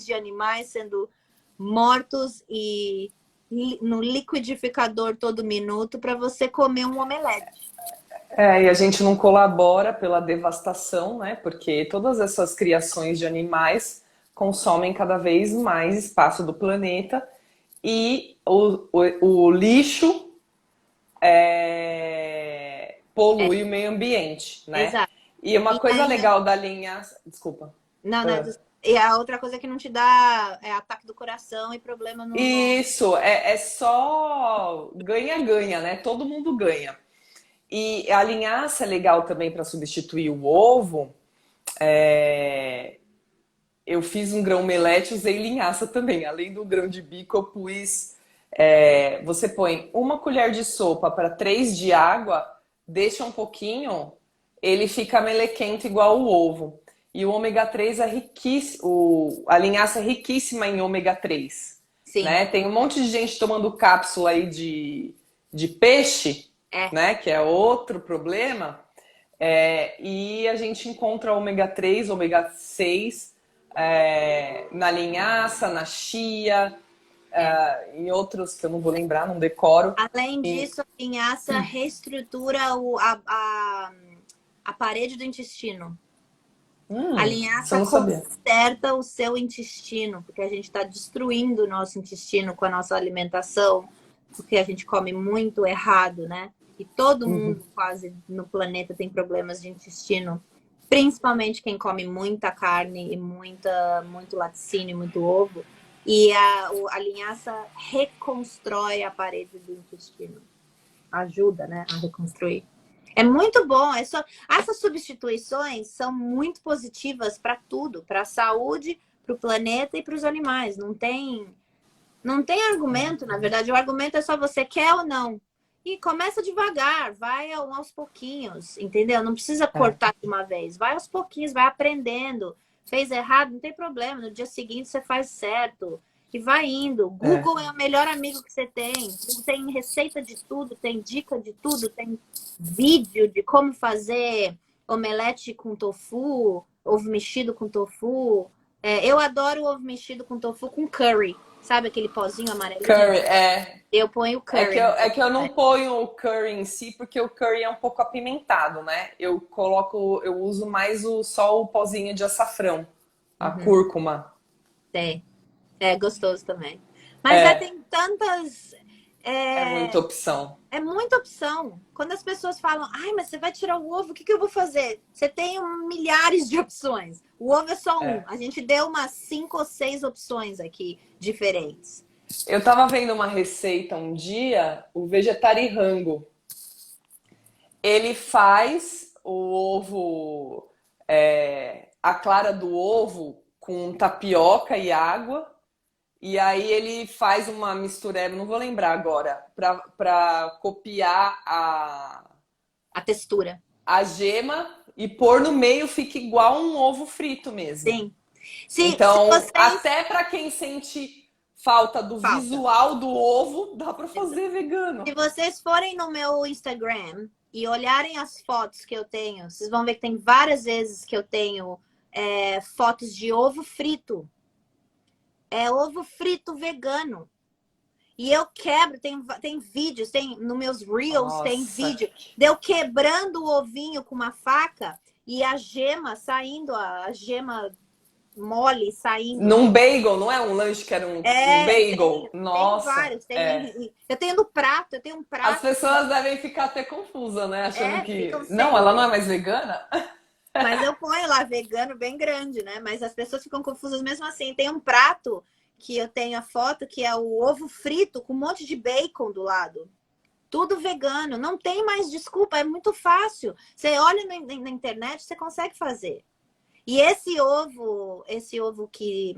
de animais sendo mortos e no liquidificador todo minuto para você comer um omelete. E a gente não colabora pela devastação, né? Porque todas essas criações de animais consomem cada vez mais espaço do planeta e o lixo polui o meio ambiente, né? Exato. E uma coisa legal da linha... Desculpa. Não. E a outra coisa que não te dá é ataque do coração e problema no... Isso, é só ganha-ganha, né? Todo mundo ganha. E a linhaça é legal também para substituir o ovo. Eu fiz um grão omelete, usei linhaça também. Além do grão de bico, eu pus... você põe 1 colher de sopa para 3 de água, deixa um pouquinho, ele fica melequento igual o ovo. E o ômega 3 é riquíssimo, a linhaça é riquíssima em ômega 3. Sim. Né? Tem um monte de gente tomando cápsula aí de peixe, né? Que é outro problema. E a gente encontra ômega 3, ômega 6 na linhaça, na chia, em outros que eu não vou lembrar, não decoro. Além disso, a linhaça reestrutura a parede do intestino. A linhaça conserta o seu intestino, porque a gente está destruindo o nosso intestino com a nossa alimentação, porque a gente come muito errado, né? E todo mundo quase no planeta tem problemas de intestino, principalmente quem come muita carne e muito laticínio, muito ovo. E a linhaça reconstrói a parede do intestino. Ajuda, né, a reconstruir. É muito bom. Essas substituições são muito positivas para tudo, para a saúde, para o planeta e para os animais. Não tem argumento, na verdade. O argumento é só você quer ou não. E começa devagar, vai aos pouquinhos, entendeu? Não precisa cortar de uma vez. Vai aos pouquinhos, vai aprendendo. Fez errado, não tem problema. No dia seguinte você faz certo. E vai indo. Google é o melhor amigo que você tem. Tem receita de tudo, tem dica de tudo, tem vídeo de como fazer omelete com tofu, ovo mexido com tofu. Eu adoro ovo mexido com tofu com curry. Sabe aquele pozinho amarelo? Curry, Eu ponho curry. Que eu não ponho o curry em si, porque o curry é um pouco apimentado, né? Eu uso mais só o pozinho de açafrão, a cúrcuma. É gostoso também. Mas tem tantas... muita opção. É muita opção. Quando as pessoas falam, ai, mas você vai tirar o ovo, o que eu vou fazer? Você tem milhares de opções. O ovo é só um. A gente deu umas 5 ou 6 opções aqui diferentes. Eu tava vendo uma receita um dia, o Vegetarirango. Ele faz o ovo, a clara do ovo com tapioca e água. E aí ele faz uma mistureba, não vou lembrar agora, para copiar a textura. A gema e pôr no meio fica igual um ovo frito mesmo. Sim. Então, até para quem sente falta do visual do ovo, dá para fazer vegano. Se vocês forem no meu Instagram e olharem as fotos que eu tenho, vocês vão ver que tem várias vezes que eu tenho fotos de ovo frito. É ovo frito vegano. E eu quebro, tem vídeos, no meus Reels tem vídeo de eu quebrando o ovinho com uma faca e a gema saindo, a gema mole saindo. Num bagel, não é um lanche que era um bagel? Nossa. Tem vários. Eu tenho no prato, eu tenho um prato. As pessoas devem ficar até confusas, né? Achando que... Não, ela não é mais vegana? Mas eu ponho lá vegano bem grande, né? Mas as pessoas ficam confusas mesmo assim. Tem um prato que eu tenho a foto, que é o ovo frito com um monte de bacon do lado. Tudo vegano, não tem mais desculpa, é muito fácil. Você olha na internet, você consegue fazer. E esse ovo que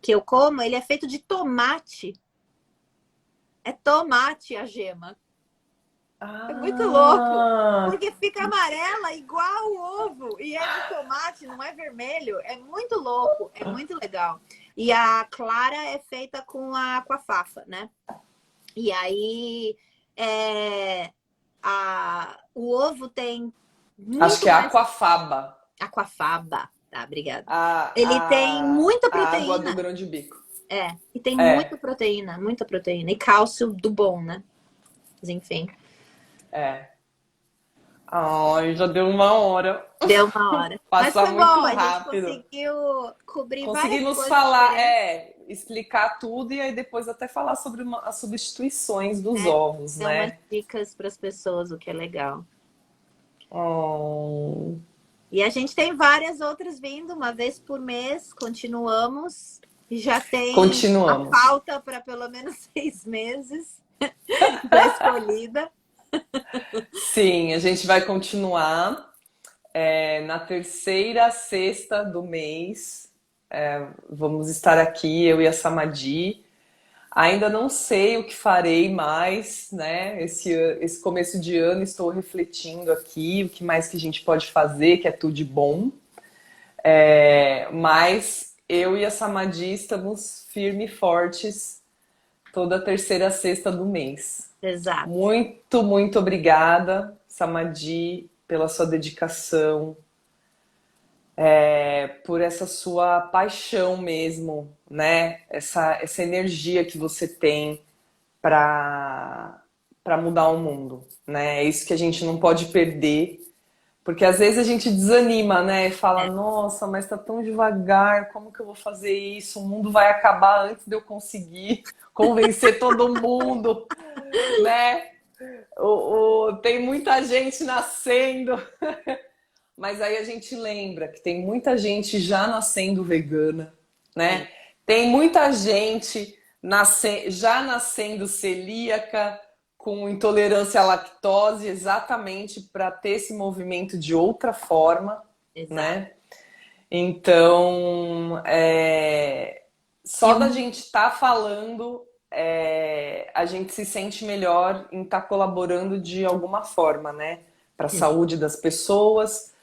eu como, ele é feito de tomate. É tomate a gema. É muito louco, Ah, porque fica amarela igual o ovo. E é de tomate, não é vermelho. É muito louco, é muito legal. E a clara é feita com a aquafafa, né? E aí o ovo tem acho que muito é mais aquafaba. aquafaba. Tá, obrigada. Ele tem A, muita a água do proteína. grão de bico. E tem É, muita proteína. E cálcio do bom, né? Mas enfim, é. Ai, já deu uma hora. deu uma hora. Mas Passa foi muito bom, a gente rápido. conseguiu cobrir várias Conseguimos coisas falar, diferentes. explicar tudo e aí depois até falar sobre as substituições dos Né? ovos, Deu umas né? dicas para as pessoas, o que é legal. Oh, E a gente tem várias outras vindo, uma vez por mês, continuamos. E já tem a continuamos. pauta para pelo menos 6 meses já escolhida. Sim, a gente vai continuar na terceira sexta do mês. Vamos estar aqui, eu e a Samadi. Ainda não sei o que farei mais, né? Esse começo de ano estou refletindo aqui o que mais que a gente pode fazer, que é tudo de bom. Mas eu e a Samadi estamos firmes e fortes toda terceira sexta do mês. Exato. Muito, muito obrigada, Samadi, pela sua dedicação, por essa sua paixão mesmo, né? Essa energia que você tem para mudar o mundo, né? É isso que a gente não pode perder, porque às vezes a gente desanima, né? E fala, nossa, mas tá tão devagar, como que eu vou fazer isso? O mundo vai acabar antes de eu conseguir convencer todo mundo, né? Tem muita gente nascendo, mas aí a gente lembra que tem muita gente já nascendo vegana, né? Tem muita gente já nascendo celíaca, com intolerância à lactose, exatamente para ter esse movimento de outra forma, Exato. né? Então, E só da gente estar falando, a gente se sente melhor em estar colaborando de alguma forma, né? Para a saúde das pessoas,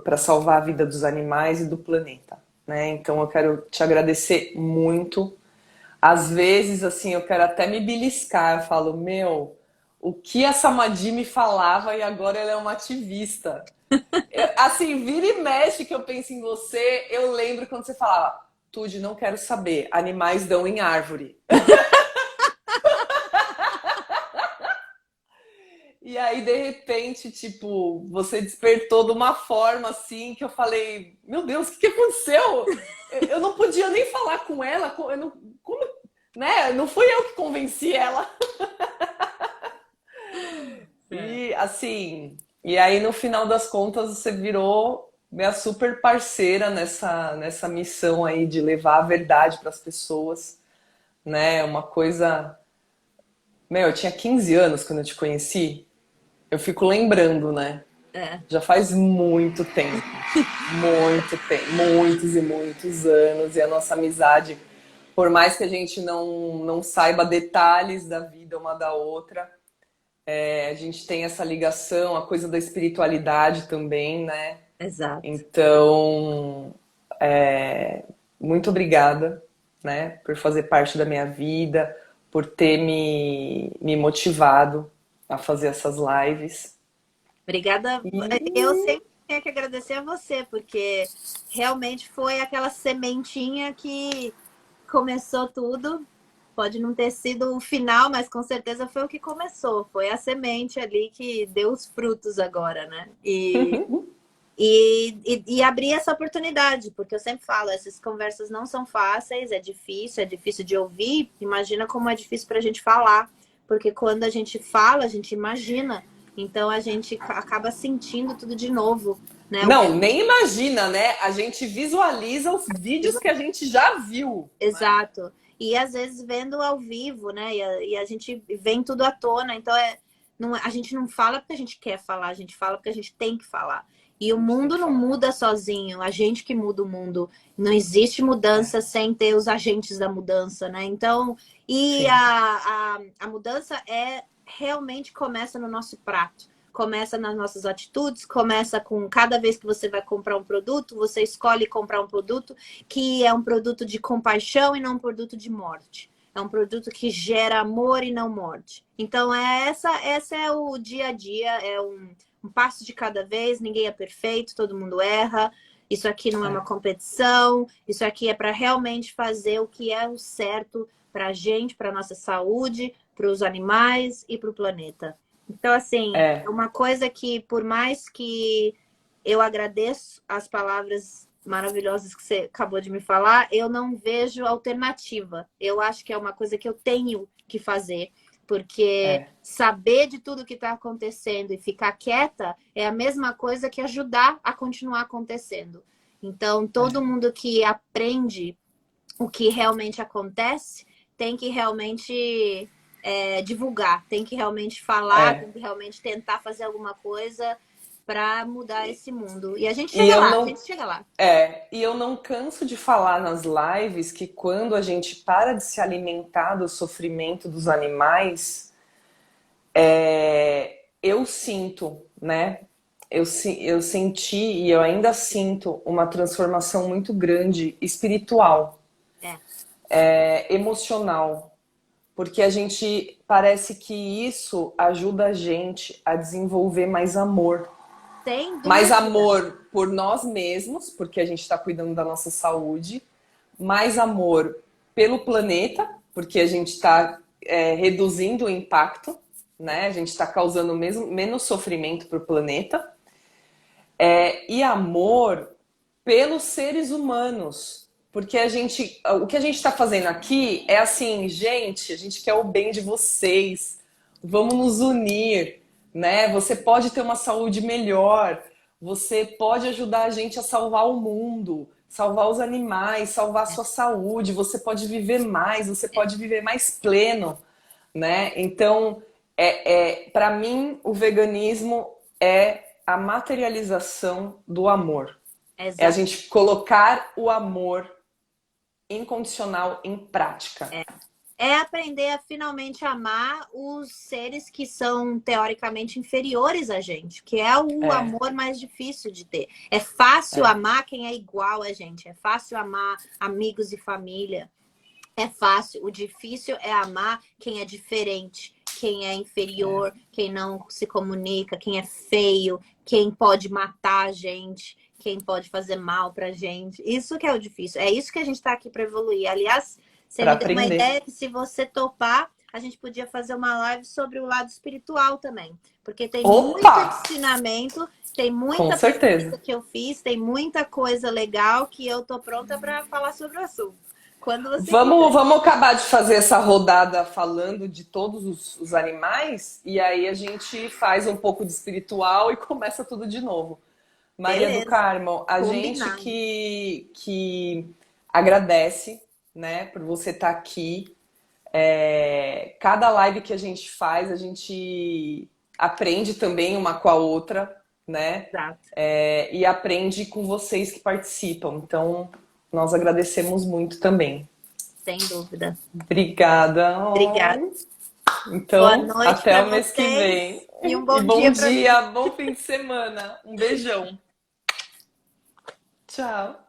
para salvar a vida dos animais e do planeta, né? Então eu quero te agradecer muito. Às vezes, assim, eu quero até me beliscar. Eu falo, meu, o que a Samadi me falava e agora ela é uma ativista. Assim, vira e mexe que eu penso em você, eu lembro quando você falava, Tude, não quero saber, animais dão em árvore. E aí, de repente, tipo, você despertou de uma forma assim que eu falei, meu Deus, o que aconteceu? Eu não podia nem falar com ela, eu não, como, né? Não fui eu que convenci ela. E assim, e aí no final das contas você virou minha super parceira nessa missão aí de levar a verdade para as pessoas, né? Uma coisa, meu, eu tinha 15 anos quando eu te conheci. Eu fico lembrando, né? Já faz muito tempo, muitos e muitos anos, e a nossa amizade, por mais que a gente não saiba detalhes da vida uma da outra, a gente tem essa ligação, a coisa da espiritualidade também, né? exato. Então, muito obrigada, né, por fazer parte da minha vida, por ter me motivado a fazer essas lives. Obrigada. Eu E sempre tenho que agradecer a você, porque realmente foi aquela sementinha que começou tudo. Pode não ter sido o final, mas com certeza foi o que começou. Foi a semente ali que deu os frutos agora, né? E abrir essa oportunidade, porque eu sempre falo, essas conversas não são fáceis, é difícil de ouvir. Imagina como é difícil para a gente falar, porque quando a gente fala, a gente imagina, então a gente acaba sentindo tudo de novo, né? O que não, nem imagina, né? A gente visualiza os vídeos que a gente já viu, né? exato. e às vezes vendo ao vivo, né? E a gente vem tudo à tona. Então não, a gente não fala porque a gente quer falar, a gente fala porque a gente tem que falar. E o mundo não muda sozinho, a gente que muda o mundo. Não existe mudança sem ter os agentes da mudança, né? Então, e a mudança realmente começa no nosso prato. Começa nas nossas atitudes, começa com cada vez que você vai comprar um produto, você escolhe comprar um produto que é um produto de compaixão e não um produto de morte. É um produto que gera amor e não morte. Então, essa é o dia a dia, é um passo de cada vez, ninguém é perfeito, todo mundo erra. Isso aqui não é uma competição, isso aqui é para realmente fazer o que é o certo para a gente, para a nossa saúde, para os animais e para o planeta. Então, assim, é uma coisa que, por mais que eu agradeço as palavras maravilhosas que você acabou de me falar, eu não vejo alternativa. Eu acho que é uma coisa que eu tenho que fazer, porque saber de tudo que está acontecendo e ficar quieta é a mesma coisa que ajudar a continuar acontecendo. Então, todo mundo que aprende o que realmente acontece tem que realmente divulgar, tem que realmente falar, tem que realmente tentar fazer alguma coisa para mudar esse mundo. E a gente chega lá, a gente chega lá. E eu não canso de falar nas lives que quando a gente para de se alimentar do sofrimento dos animais, eu sinto, né? Eu senti e eu ainda sinto uma transformação muito grande espiritual, emocional. Porque a gente parece que isso ajuda a gente a desenvolver mais amor. Sem dúvida. Mais amor por nós mesmos, porque a gente está cuidando da nossa saúde. Mais amor pelo planeta, porque a gente está reduzindo o impacto, né? A gente está causando menos sofrimento para o planeta. E amor pelos seres humanos. Porque o que a gente está fazendo aqui é assim, gente, a gente quer o bem de vocês, vamos nos unir, né? Você pode ter uma saúde melhor, você pode ajudar a gente a salvar o mundo, salvar os animais, salvar a sua saúde, você pode viver mais, você pode viver mais pleno, né? Então, para mim, o veganismo é a materialização do amor. É a gente colocar o amor incondicional em prática. É aprender a finalmente amar os seres que são teoricamente inferiores a gente, que é o amor mais difícil de ter. É fácil amar quem é igual a gente, é fácil amar amigos e família, é fácil. O difícil é amar quem é diferente, quem é inferior, quem não se comunica, quem é feio, quem pode matar a gente, quem pode fazer mal pra gente. Isso que é o difícil. É isso que a gente tá aqui para evoluir. Aliás, você me deu uma ideia que se você topar, a gente podia fazer uma live sobre o lado espiritual também. Porque tem muito ensinamento, tem muita pesquisa que eu fiz, tem muita coisa legal que eu tô pronta para falar sobre o assunto. Quando você vamos acabar de fazer essa rodada falando de todos os animais e aí a gente faz um pouco de espiritual e começa tudo de novo. Maria do Carmo, a gente que agradece, né, por você estar aqui. Cada live que a gente faz, a gente aprende também uma com a outra, né? Exato. E aprende com vocês que participam. Então, nós agradecemos muito também. Sem dúvida. Obrigada. Obrigada. Então, boa noite até o mês que vem. E um bom dia, bom fim de semana. Um beijão. Tchau.